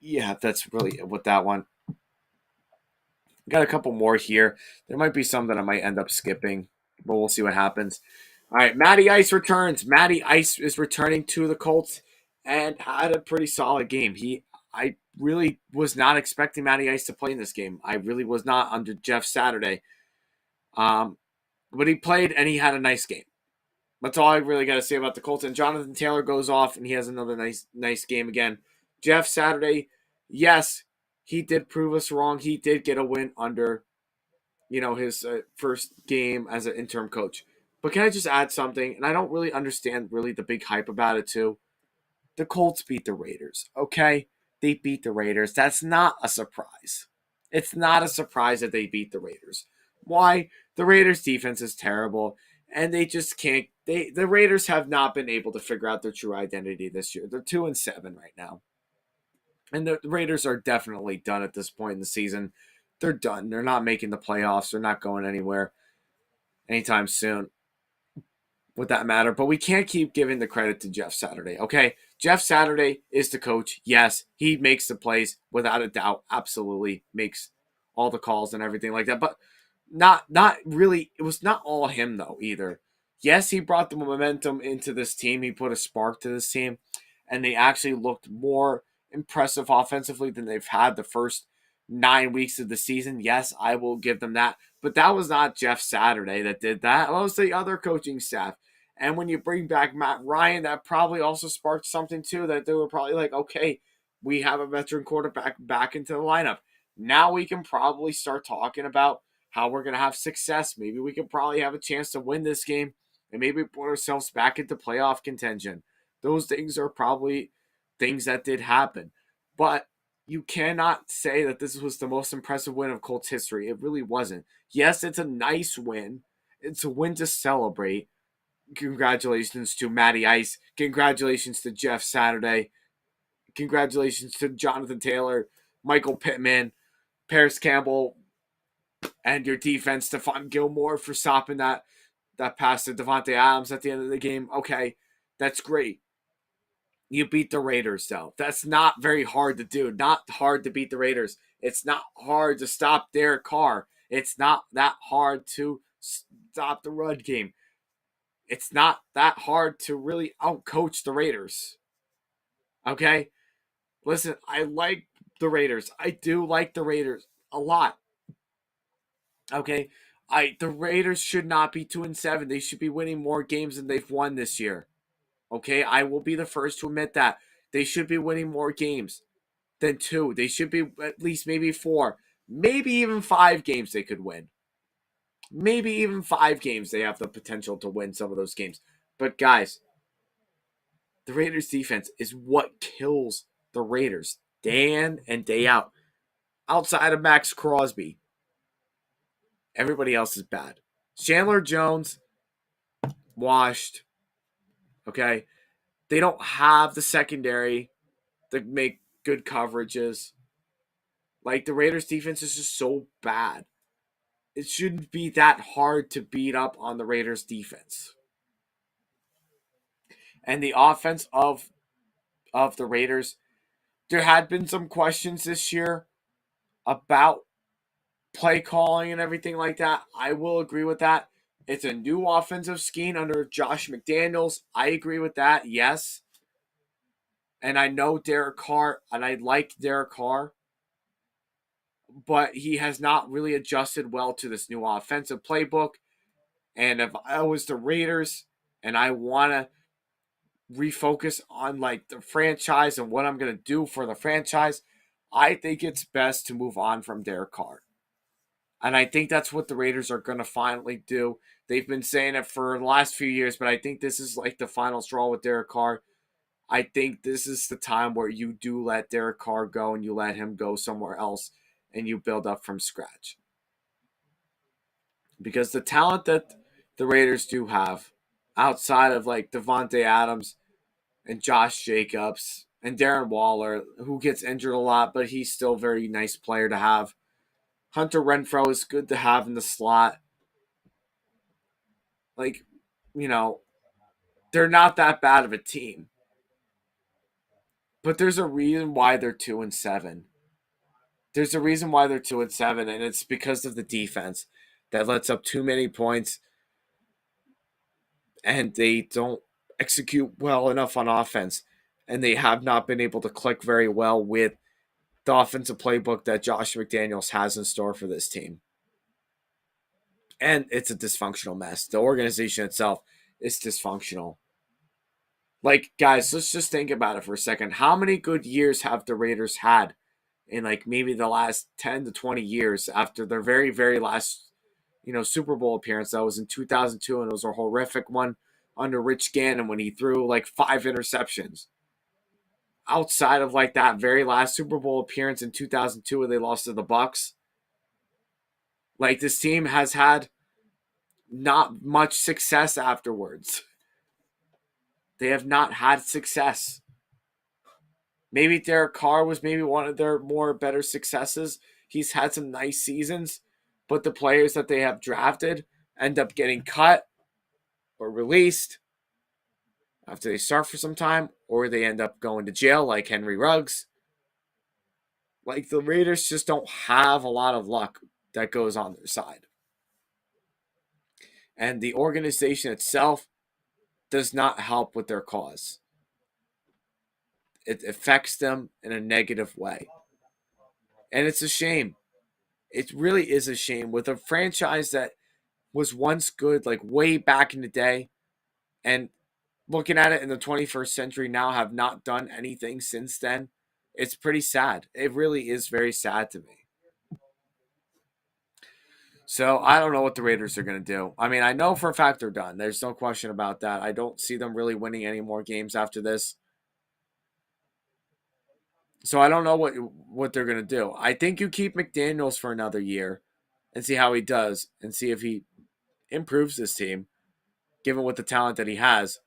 yeah, that's really with that one. Got a couple more here. There might be some that I might end up skipping, but we'll see what happens. All right, Matty Ice returns. Matty Ice is returning to the Colts and had a pretty solid game. I really was not expecting Matty Ice to play in this game. I really was not under Jeff Saturday. But he played and he had a nice game. That's all I really got to say about the Colts. And Jonathan Taylor goes off and he has another nice game again. Jeff Saturday, yes, he did prove us wrong. He did get a win under, his first game as an interim coach. But can I just add something? And I don't really understand really the big hype about it too. The Colts beat the Raiders, okay? They beat the Raiders. That's not a surprise. It's not a surprise that they beat the Raiders. Why? The Raiders defense is terrible and they just can't the Raiders have not been able to figure out their true identity this year. They're 2-7 right now. And the Raiders are definitely done at this point in the season. They're done. They're not making the playoffs. They're not going anywhere anytime soon with that matter. But we can't keep giving the credit to Jeff Saturday, okay? Jeff Saturday is the coach. Yes, he makes the plays without a doubt. Absolutely makes all the calls and everything like that. But not really. It was not all him though either. Yes, he brought the momentum into this team. He put a spark to this team, and they actually looked more impressive offensively than they've had the first 9 weeks of the season. Yes, I will give them that. But that was not Jeff Saturday that did that. That was the other coaching staff. And when you bring back Matt Ryan, that probably also sparked something too, that they were probably like, okay, we have a veteran quarterback back into the lineup. Now we can probably start talking about how we're going to have success. Maybe we can probably have a chance to win this game and maybe put ourselves back into playoff contention. Those things are probably things that did happen. But you cannot say that this was the most impressive win of Colts history. It really wasn't. Yes, it's a nice win. It's a win to celebrate. Congratulations to Matty Ice. Congratulations to Jeff Saturday. Congratulations to Jonathan Taylor, Michael Pittman, Paris Campbell, and your defense, Stephon Gilmore, for stopping that pass to Devontae Adams at the end of the game. Okay, that's great. You beat the Raiders, though. That's not very hard to do. Not hard to beat the Raiders. It's not hard to stop Derek Carr. It's not that hard to stop the run game. It's not that hard to really outcoach the Raiders. Okay? Listen, I like the Raiders. I do like the Raiders a lot. Okay? The Raiders should not be 2-7. They should be winning more games than they've won this year. Okay? I will be the first to admit that. They should be winning more games than 2. They should be at least maybe 4. Maybe even 5 games they could win. Maybe even 5 games they have the potential to win some of those games. But guys, the Raiders defense is what kills the Raiders day in and day out. Outside of Max Crosby, everybody else is bad. Chandler Jones, washed. Okay. They don't have the secondary to make good coverages. Like, the Raiders defense is just so bad. It shouldn't be that hard to beat up on the Raiders defense. And the offense of the Raiders, there had been some questions this year about play calling and everything like that. I will agree with that. It's a new offensive scheme under Josh McDaniels. I agree with that, yes. And I know Derek Carr, and I like Derek Carr, but he has not really adjusted well to this new offensive playbook. And if I was the Raiders and I want to refocus on like the franchise and what I'm going to do for the franchise, I think it's best to move on from Derek Carr. And I think that's what the Raiders are going to finally do. They've been saying it for the last few years, but I think this is like the final straw with Derek Carr. I think this is the time where you do let Derek Carr go and you let him go somewhere else and you build up from scratch. Because the talent that the Raiders do have, outside of like Devontae Adams and Josh Jacobs and Darren Waller, who gets injured a lot, but he's still a very nice player to have. Hunter Renfrow is good to have in the slot. Like, you know, they're not that bad of a team. But there's a reason why they're 2-7. There's a reason why they're 2-7, and it's because of the defense that lets up too many points, and they don't execute well enough on offense, and they have not been able to click very well with the offensive playbook that Josh McDaniels has in store for this team. And it's a dysfunctional mess. The organization itself is dysfunctional. Like, guys, let's just think about it for a second. How many good years have the Raiders had in like maybe the last 10 to 20 years after their very, very last, Super Bowl appearance? That was in 2002, and it was a horrific one under Rich Gannon when he threw like 5 interceptions. Outside of like that very last Super Bowl appearance in 2002 where they lost to the Bucks, like this team has had not much success afterwards. They have not had success. Maybe Derek Carr was maybe one of their more better successes. He's had some nice seasons, but the players that they have drafted end up getting cut or released after they start for some time, or they end up going to jail like Henry Ruggs. Like the Raiders just don't have a lot of luck that goes on their side. And the organization itself does not help with their cause. It affects them in a negative way. And it's a shame. It really is a shame with a franchise that was once good, like way back in the day, and looking at it in the 21st century now have not done anything since then. It's pretty sad. It really is very sad to me. So I don't know what the Raiders are going to do. I mean, I know for a fact they're done. There's no question about that. I don't see them really winning any more games after this. So I don't know what they're going to do. I think you keep McDaniels for another year and see how he does and see if he improves this team, given with the talent that he has.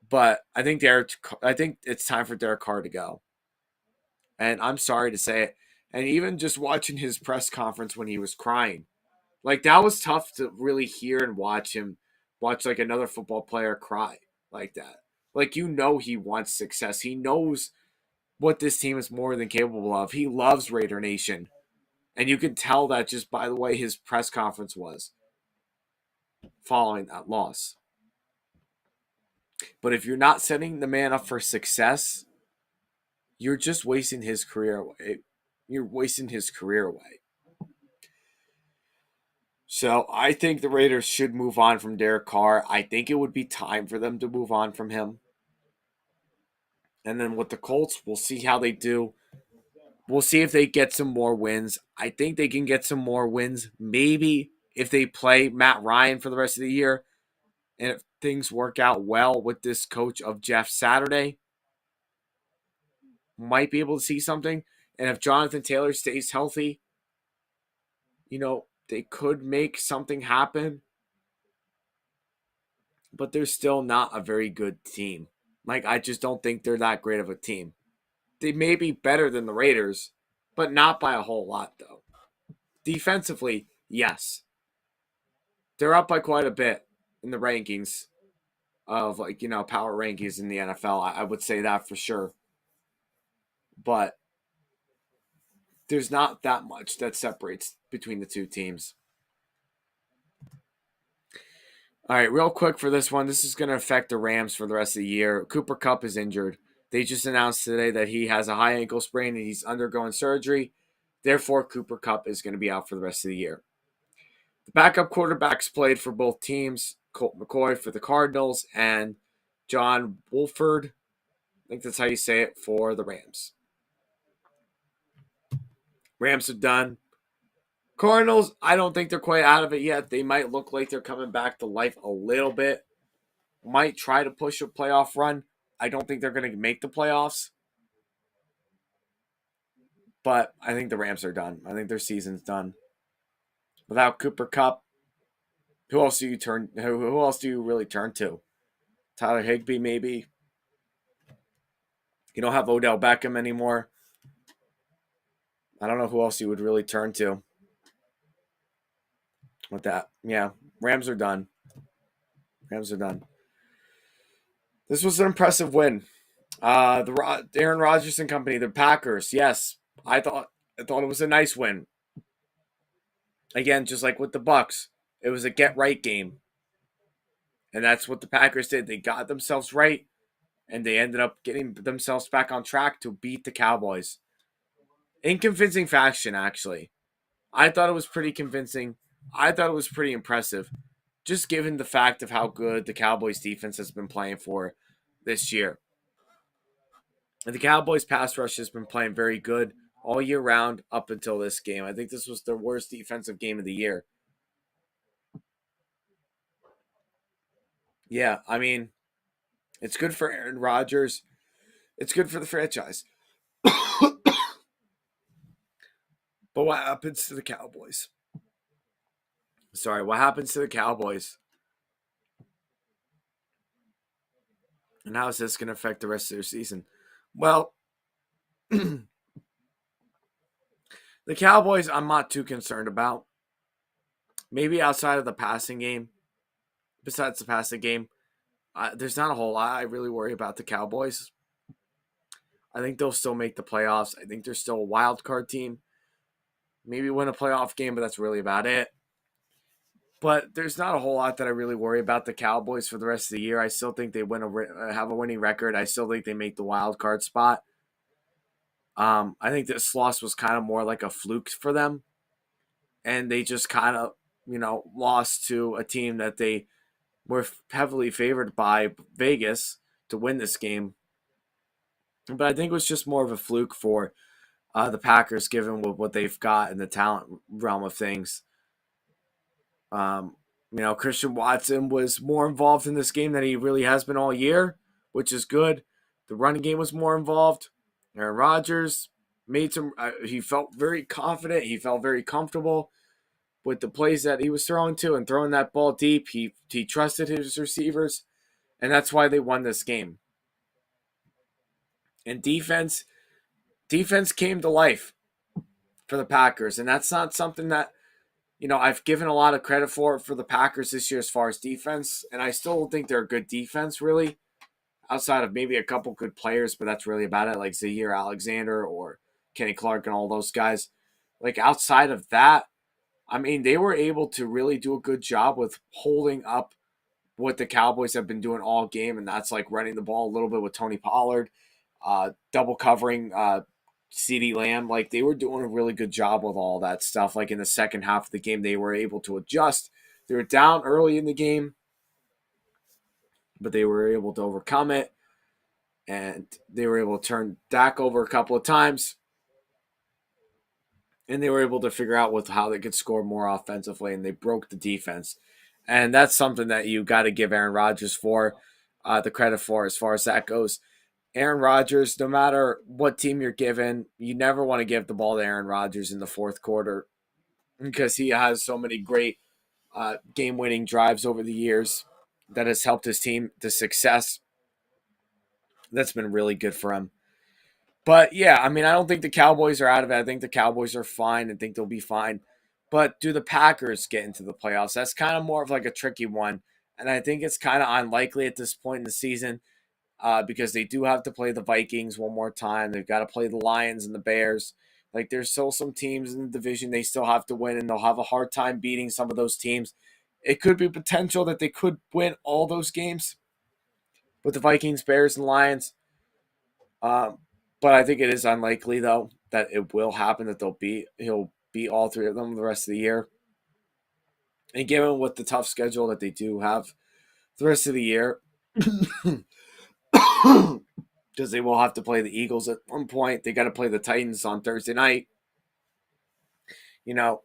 But I think it's time for Derek Carr to go. And I'm sorry to say it. And even just watching his press conference when he was crying, like that was tough to really hear and watch like another football player cry like that. Like he wants success. He knows what this team is more than capable of. He loves Raider Nation. And you can tell that just by the way his press conference was following that loss. But if you're not setting the man up for success, you're just wasting his career away. You're wasting his career away. So I think the Raiders should move on from Derek Carr. I think it would be time for them to move on from him. And then with the Colts, we'll see how they do. We'll see if they get some more wins. I think they can get some more wins. Maybe if they play Matt Ryan for the rest of the year. And if things work out well with this coach of Jeff Saturday, might be able to see something. And if Jonathan Taylor stays healthy, they could make something happen. But they're still not a very good team. Like, I just don't think they're that great of a team. They may be better than the Raiders, but not by a whole lot, though. Defensively, yes. They're up by quite a bit in the rankings of, power rankings in the NFL. I would say that for sure. But there's not that much that separates between the two teams. All right, real quick for this one. This is going to affect the Rams for the rest of the year. Cooper Kupp is injured. They just announced today that he has a high ankle sprain and he's undergoing surgery. Therefore, Cooper Kupp is going to be out for the rest of the year. The backup quarterbacks played for both teams. Colt McCoy for the Cardinals and John Wolford, I think that's how you say it, for the Rams. Rams are done. Cardinals, I don't think they're quite out of it yet. They might look like they're coming back to life a little bit. Might try to push a playoff run. I don't think they're going to make the playoffs. But I think the Rams are done. I think their season's done. Without Cooper Kupp, Who else do you turn? Who else do you really turn to? Tyler Higbee, maybe. You don't have Odell Beckham anymore. I don't know who else you would really turn to with that. Yeah, Rams are done. Rams are done. This was an impressive win. The Aaron Rodgers and company, the Packers. Yes, I thought it was a nice win. Again, just like with the Bucks, it was a get right game, and that's what the Packers did. They got themselves right, and they ended up getting themselves back on track to beat the Cowboys in convincing fashion. Actually, I thought it was pretty convincing. I thought it was pretty impressive, just given the fact of how good the Cowboys defense has been playing for this year. And the Cowboys pass rush has been playing very good all year round up until this game. I think this was their worst defensive game of the year. Yeah, I mean, it's good for Aaron Rodgers. It's good for the franchise. But what happens to the Cowboys? Sorry, what happens to the Cowboys? And how is this going to affect the rest of their season? Well, the Cowboys, I'm not too concerned about. Maybe outside of the passing game, besides the passing game, there's not a whole lot I really worry about the Cowboys. I think they'll still make the playoffs. I think they're still a wild card team. Maybe win a playoff game, but that's really about it. But there's not a whole lot that I really worry about the Cowboys for the rest of the year. I still think they have a winning record. I still think they make the wild card spot. I think this loss was kind of more like a fluke for them, and they just kind of lost to a team that they were heavily favored by Vegas to win this game. But I think it was just more of a fluke for the Packers, given what they've got in the talent realm of things. Um, Christian Watson was more involved in this game than he really has been all year, which is good. The running game was more involved. Aaron Rodgers made some. He felt very confident. He felt very comfortable with the plays that he was throwing to and throwing that ball deep. He trusted his receivers, and that's why they won this game. And defense came to life for the Packers, and that's not something that I've given a lot of credit for the Packers this year as far as defense, and I still don't think they're a good defense, really, outside of maybe a couple good players, but that's really about it, like Zaire Alexander or Kenny Clark and all those guys. Like, outside of that, I mean, they were able to really do a good job with holding up what the Cowboys have been doing all game, and that's like running the ball a little bit with Tony Pollard, double covering CeeDee Lamb. Like, they were doing a really good job with all that stuff. Like, in the second half of the game, they were able to adjust. They were down early in the game, but they were able to overcome it, and they were able to turn Dak over a couple of times, and they were able to figure out how they could score more offensively, and they broke the defense. And that's something that you got to give Aaron Rodgers for the credit for as far as that goes. Aaron Rodgers, no matter what team you're given, you never want to give the ball to Aaron Rodgers in the fourth quarter because he has so many great game-winning drives over the years that has helped his team to success. That's been really good for him. But yeah, I mean, I don't think the Cowboys are out of it. I think the Cowboys are fine. I think they'll be fine. But do the Packers get into the playoffs? That's kind of more of like a tricky one. And I think it's kind of unlikely at this point in the season because they do have to play the Vikings one more time. They've got to play the Lions and the Bears. Like, there's still some teams in the division they still have to win, and they'll have a hard time beating some of those teams. It could be potential that they could win all those games with the Vikings, Bears, and Lions. Um, but I think it is unlikely, though, that it will happen, that he'll beat all three of them the rest of the year. And given what the tough schedule that they do have the rest of the year, because they will have to play the Eagles at one point. They got to play the Titans on Thursday night. You know,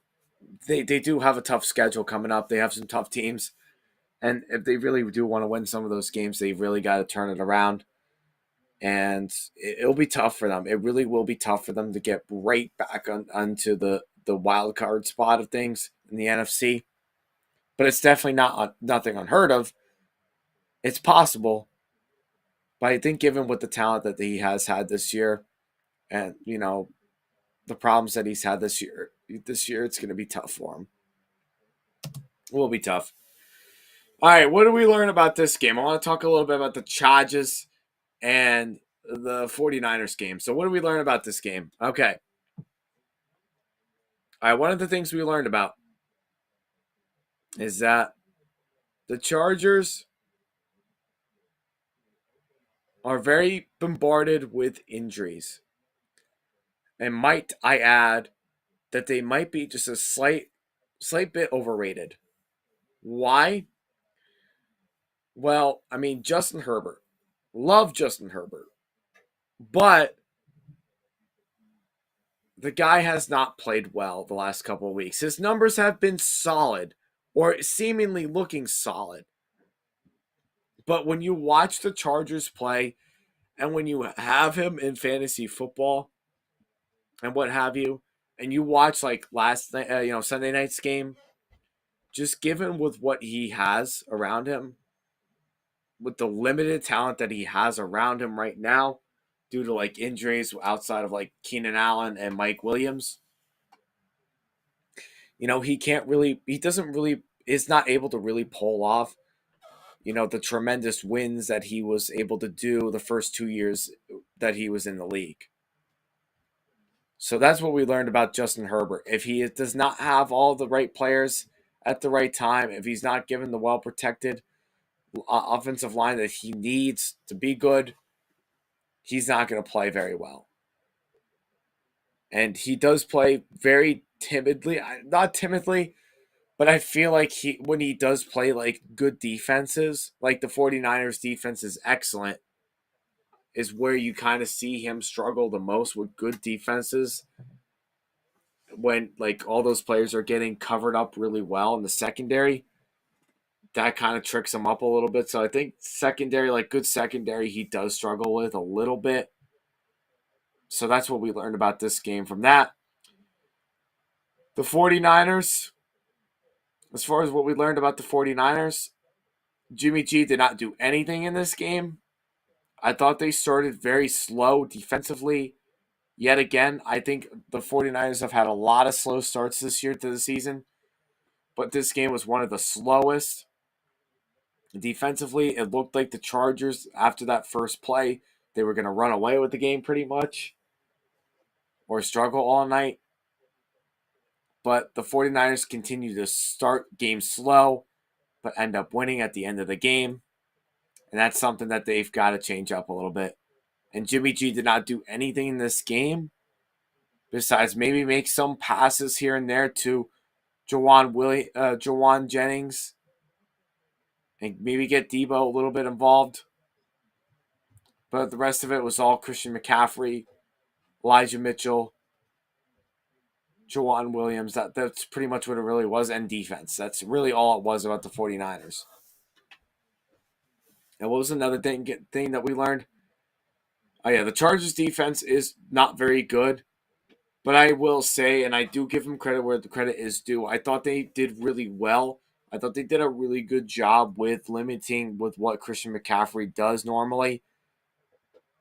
they do have a tough schedule coming up. They have some tough teams. And if they really do want to win some of those games, they've really got to turn it around. And it'll be tough for them. It really will be tough for them to get right back onto the wild card spot of things in the NFC. but it's definitely not nothing unheard of. It's possible, but I think given with the talent that he has had this year, and the problems that he's had this year it's going to be tough for him. It will be tough. All right, what do we learn about this game? I want to talk a little bit about the Chargers and the 49ers game. So what do we learn about this game? Okay. All right, one of the things we learned about is that the Chargers are very bombarded with injuries. And might I add that they might be just a slight bit overrated. Why? Well, I mean, Justin Herbert. Love Justin Herbert. But the guy has not played well the last couple of weeks. His numbers have been solid or seemingly looking solid. But when you watch the Chargers play and when you have him in fantasy football and what have you, and you watch like last night, Sunday night's game, just given with what he has around him, with the limited talent that he has around him right now, due to like injuries outside of like Keenan Allen and Mike Williams, he doesn't really, is not able to really pull off, the tremendous wins that he was able to do the first 2 years that he was in the league. So that's what we learned about Justin Herbert. If he does not have all the right players at the right time, if he's not given the well protected offensive line that he needs to be good, he's not going to play very well. And he does play very timidly, not timidly, but I feel like when he does play like good defenses, like the 49ers defense is excellent, is where you kind of see him struggle the most with good defenses, when like all those players are getting covered up really well in the secondary. That kind of tricks him up a little bit. So I think secondary, like good secondary, he does struggle with a little bit. So that's what we learned about this game from that. The 49ers, as far as what we learned about the 49ers, Jimmy G did not do anything in this game. I thought they started very slow defensively. Yet again, I think the 49ers have had a lot of slow starts this year to the season, but this game was one of the slowest. Defensively, it looked like the Chargers, after that first play, they were going to run away with the game pretty much or struggle all night. But the 49ers continue to start games slow, but end up winning at the end of the game. And that's something that they've got to change up a little bit. And Jimmy G did not do anything in this game besides maybe make some passes here and there to Jawan Jennings, and maybe get Debo a little bit involved. But the rest of it was all Christian McCaffrey, Elijah Mitchell, Jawan Williams. That's pretty much what it really was, and defense. That's really all it was about the 49ers. And what was another thing that we learned? Oh, yeah, the Chargers defense is not very good. But I will say, and I do give them credit where the credit is due, I thought they did really well. I thought they did a really good job with limiting with what Christian McCaffrey does normally.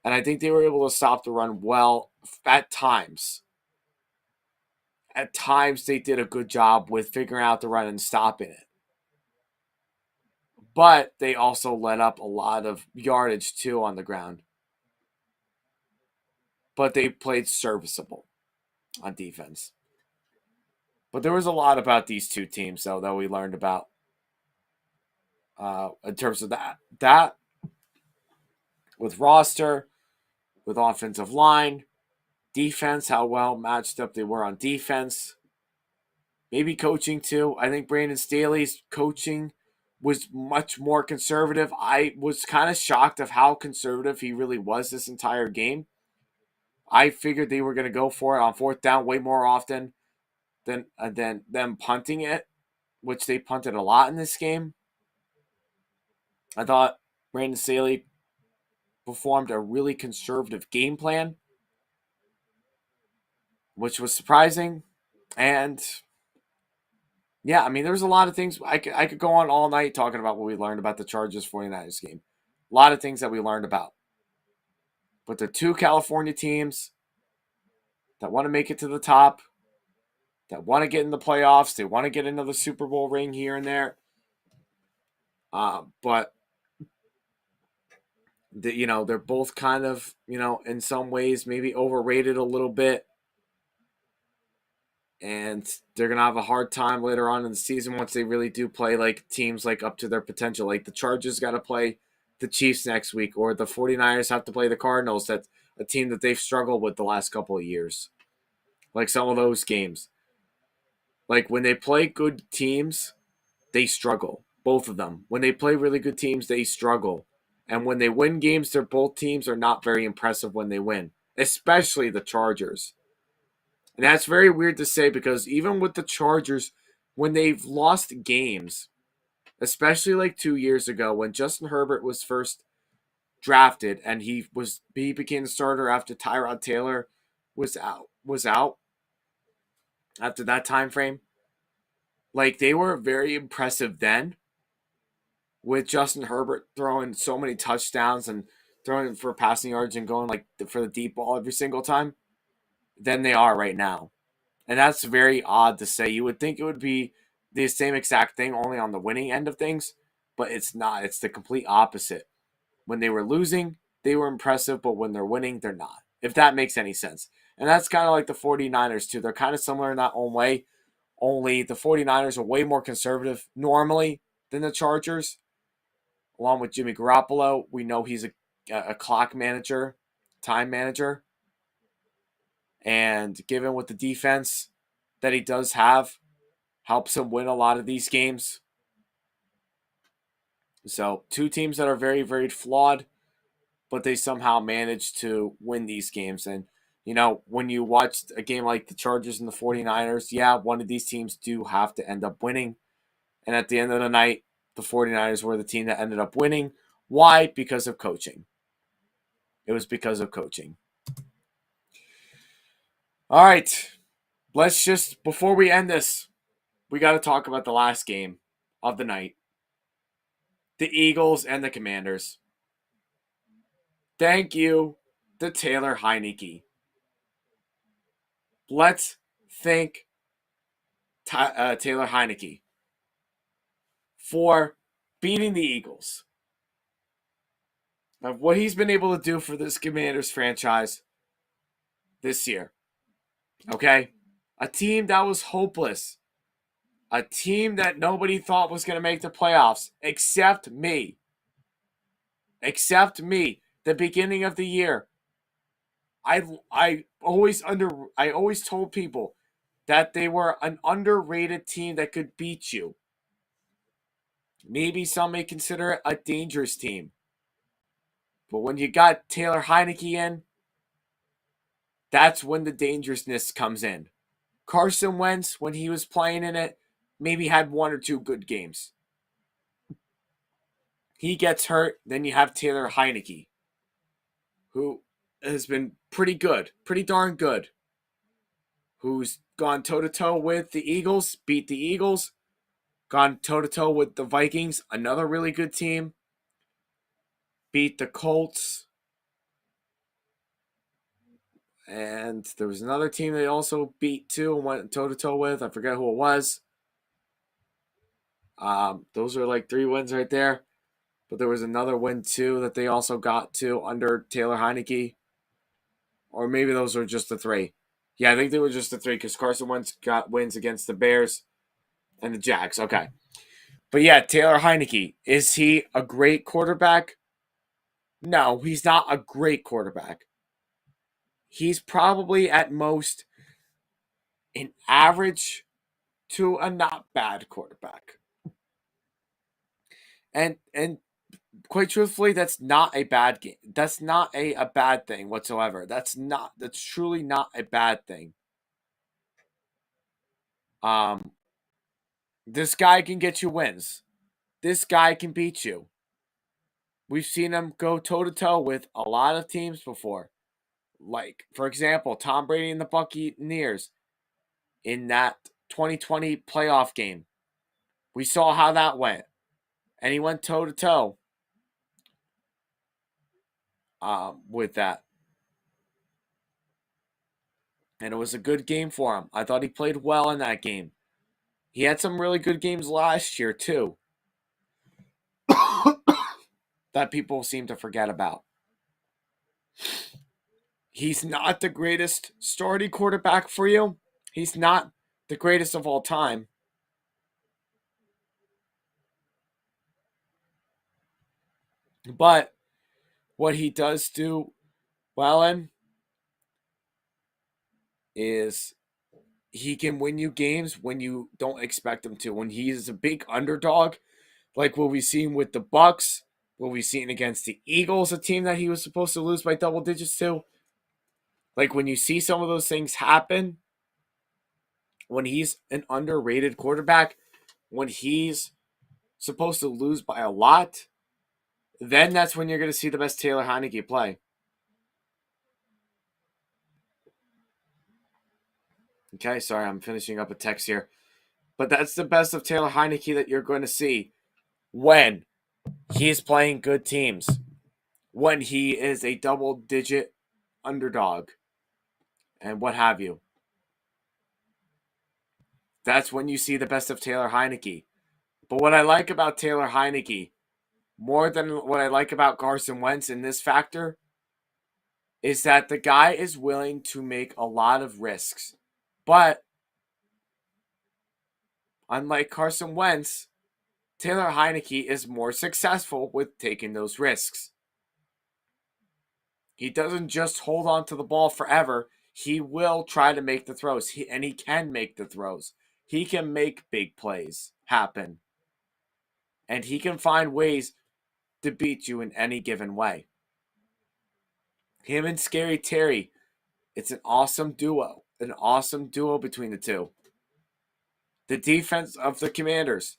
And I think they were able to stop the run well at times. At times, they did a good job with figuring out the run and stopping it. But they also let up a lot of yardage, too, on the ground. But they played serviceable on defense. But there was a lot about these two teams, though, that we learned about in terms of that with roster, with offensive line, defense, how well matched up they were on defense. Maybe coaching too. I think Brandon Staley's coaching was much more conservative. I was kind of shocked of how conservative he really was this entire game. I figured they were going to go for it on fourth down way more often than them punting it, which they punted a lot in this game. I thought Brandon Staley performed a really conservative game plan, which was surprising. And Yeah, I mean, there's a lot of things. I could go on all night talking about what we learned about the Chargers 49ers game. A lot of things that we learned about. But the two California teams that want to make it to the top, that want to get in the playoffs, they want to get another Super Bowl ring here and there. But they're both kind of, in some ways maybe overrated a little bit, and they're gonna have a hard time later on in the season once they really do play like teams like up to their potential. Like the Chargers got to play the Chiefs next week, or the 49ers have to play the Cardinals. That's a team that they've struggled with the last couple of years. Like some of those games, like when they play good teams, they struggle. Both of them. When they play really good teams, they struggle. And when they win games, their both teams are not very impressive when they win, especially the Chargers. And that's very weird to say because even with the Chargers, when they've lost games, especially like 2 years ago when Justin Herbert was first drafted and he became the starter after Tyrod Taylor was out after that time frame. Like they were very impressive then with Justin Herbert throwing so many touchdowns and throwing for passing yards and going like for the deep ball every single time than they are right now. And that's very odd to say. You would think it would be the same exact thing, only on the winning end of things, but it's not. It's the complete opposite. When they were losing, they were impressive, but when they're winning, they're not. If that makes any sense. And that's kind of like the 49ers, too. They're kind of similar in that own way, only the 49ers are way more conservative normally than the Chargers. Along with Jimmy Garoppolo, we know he's a clock manager, time manager. And given with the defense that he does have, helps him win a lot of these games. So, two teams that are very, very flawed, but they somehow manage to win these games. And, when you watch a game like the Chargers and the 49ers, yeah, one of these teams do have to end up winning. And at the end of the night, the 49ers were the team that ended up winning. Why? Because of coaching. It was because of coaching. All right. Let's just, before we end this, we got to talk about the last game of the night, the Eagles and the Commanders. Thank you to Taylor Heinicke. Let's thank Taylor Heinicke for beating the Eagles. Of what he's been able to do for this Commanders franchise this year. Okay? A team that was hopeless. A team that nobody thought was going to make the playoffs except me. Except me. The beginning of the year. I always told people that they were an underrated team that could beat you. Maybe some may consider it a dangerous team. But when you got Taylor Heinicke in, that's when the dangerousness comes in. Carson Wentz, when he was playing in it, maybe had one or two good games. He gets hurt, then you have Taylor Heinicke, who has been pretty good, pretty darn good, who's gone toe-to-toe with the Eagles, beat the Eagles, gone toe-to-toe with the Vikings, another really good team, beat the Colts, and there was another team they also beat too and went toe-to-toe with. I forget who it was. Those are like 3 wins right there. But there was another win too that they also got to under Taylor Heinicke. Or maybe those were just the 3. Yeah, I think they were just the 3 because Carson Wentz got wins against the Bears and the Jags. Okay. But yeah, Taylor Heinicke, is he a great quarterback? No, he's not a great quarterback. He's probably at most an average to a not bad quarterback. And quite truthfully, that's not a bad game. That's not a bad thing whatsoever. That's truly not a bad thing. Um this guy can get you wins. This guy can beat you. We've seen him go toe to toe with a lot of teams before. Like, for example, Tom Brady and the Buccaneers in that 2020 playoff game We saw how that went. And he went toe-to-toe with that. And it was a good game for him. I thought he played well in that game. He had some really good games last year, too, that people seem to forget about. He's not the greatest starting quarterback for you. He's not the greatest of all time. But what he does do well in is he can win you games when you don't expect him to. When he's a big underdog, like what we've seen with the Bucks, what we've seen against the Eagles, a team that he was supposed to lose by double digits to. Like when you see some of those things happen, when he's an underrated quarterback, when he's supposed to lose by a lot, then that's when you're going to see the best Taylor Heineke play. Okay, sorry, I'm finishing up a text here. But that's the best of Taylor Heineke that you're going to see when he's playing good teams, when he is a double-digit underdog, and what have you. That's when you see the best of Taylor Heineke. But what I like about Taylor Heineke, more than what I like about Carson Wentz in this factor, is that the guy is willing to make a lot of risks. But unlike Carson Wentz, Taylor Heineke is more successful with taking those risks. He doesn't just hold on to the ball forever. He will try to make the throws, and he can make the throws. He can make big plays happen. And he can find ways to beat you in any given way. Him and Scary Terry, it's an awesome duo. An awesome duo between the two. The defense of the Commanders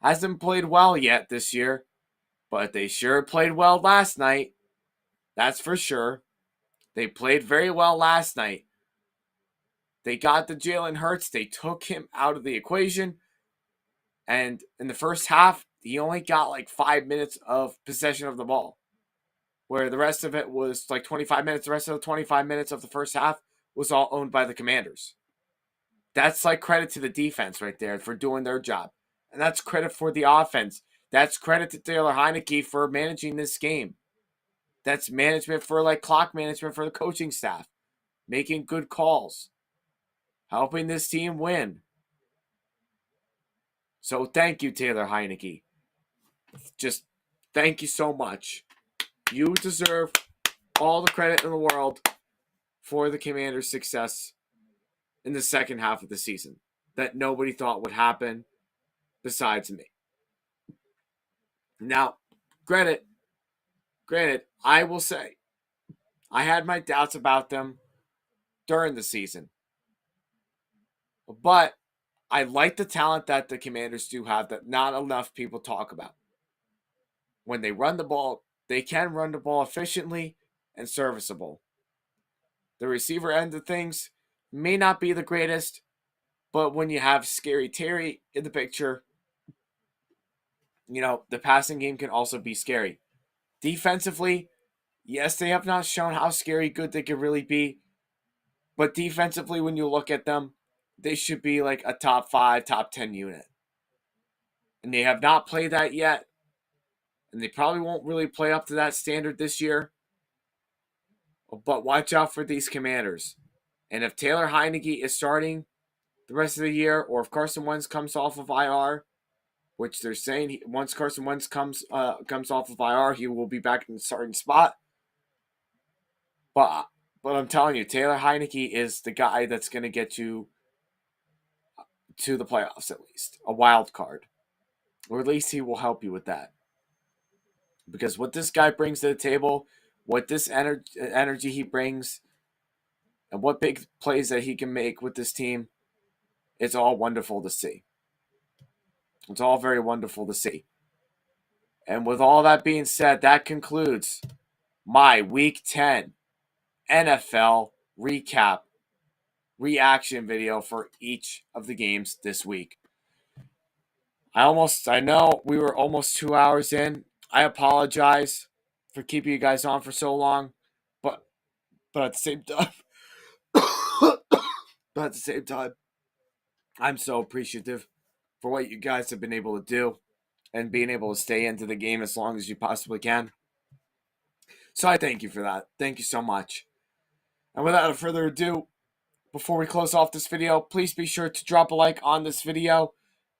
hasn't played well yet this year, but they sure played well last night. That's for sure. They played very well last night. They got the Jalen Hurts. They took him out of the equation. And in the first half, he only got like 5 minutes of possession of the ball, where the rest of it was like 25 minutes. The rest of the 25 minutes of the first half was all owned by the Commanders. That's like credit to the defense right there for doing their job. And that's credit for the offense. That's credit to Taylor Heineke for managing this game. That's management for like clock management for the coaching staff. Making good calls. Helping this team win. So thank you, Taylor Heineke. Just thank you so much. You deserve all the credit in the world for the Commanders' success in the second half of the season that nobody thought would happen besides me. Now, granted, I will say I had my doubts about them during the season. But I like the talent that the Commanders do have that not enough people talk about. When they run the ball, they can run the ball efficiently and serviceable. The receiver end of things may not be the greatest, but when you have Scary Terry in the picture, the passing game can also be scary. Defensively, yes, they have not shown how scary good they could really be, but defensively, when you look at them, they should be like a top 5, top 10 unit. And they have not played that yet, and they probably won't really play up to that standard this year. But watch out for these Commanders. And if Taylor Heineke is starting the rest of the year, or if Carson Wentz comes off of IR, which they're saying once Carson Wentz comes off of IR, he will be back in the starting spot. But I'm telling you, Taylor Heineke is the guy that's going to get you to the playoffs, at least a wild card, or at least he will help you with that. Because what this guy brings to the table, what this energy he brings, and what big plays that he can make with this team, it's all wonderful to see. It's all very wonderful to see. And with all that being said, that concludes my Week 10 NFL recap reaction video for each of the games this week. I know we were almost 2 hours in. I apologize for keeping you guys on for so long, but at the same time, but at the same time, I'm so appreciative for what you guys have been able to do and being able to stay into the game as long as you possibly can. So I thank you for that. Thank you so much. And without further ado, before we close off this video, please be sure to drop a like on this video.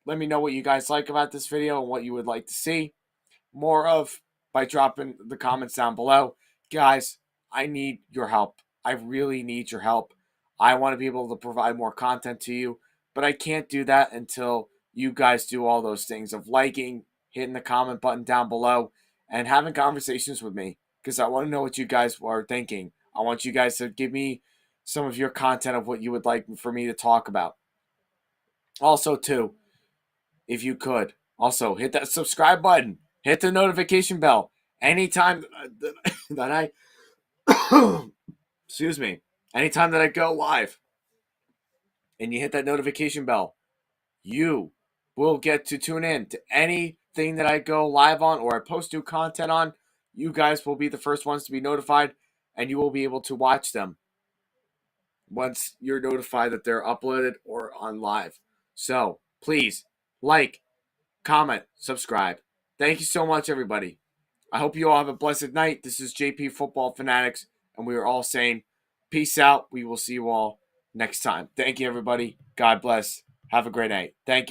Let me know what you guys like about this video and what you would like to see more of by dropping the comments down below. Guys, I need your help. I really need your help. I want to be able to provide more content to you, but I can't do that until you guys do all those things of liking, hitting the comment button down below, and having conversations with me because I want to know what you guys are thinking. I want you guys to give me some of your content of what you would like for me to talk about. Also, too, if you could, also hit that subscribe button, hit the notification bell. Anytime that I, excuse me, anytime that I go live and you hit that notification bell, you will get to tune in to anything that I go live on or I post new content on. You guys will be the first ones to be notified and you will be able to watch them once you're notified that they're uploaded or on live. So please like, comment, subscribe. Thank you so much, everybody. I hope you all have a blessed night. This is JP Football Fanatics, and we are all saying peace out. We will see you all next time. Thank you, everybody. God bless. Have a great night. Thank you.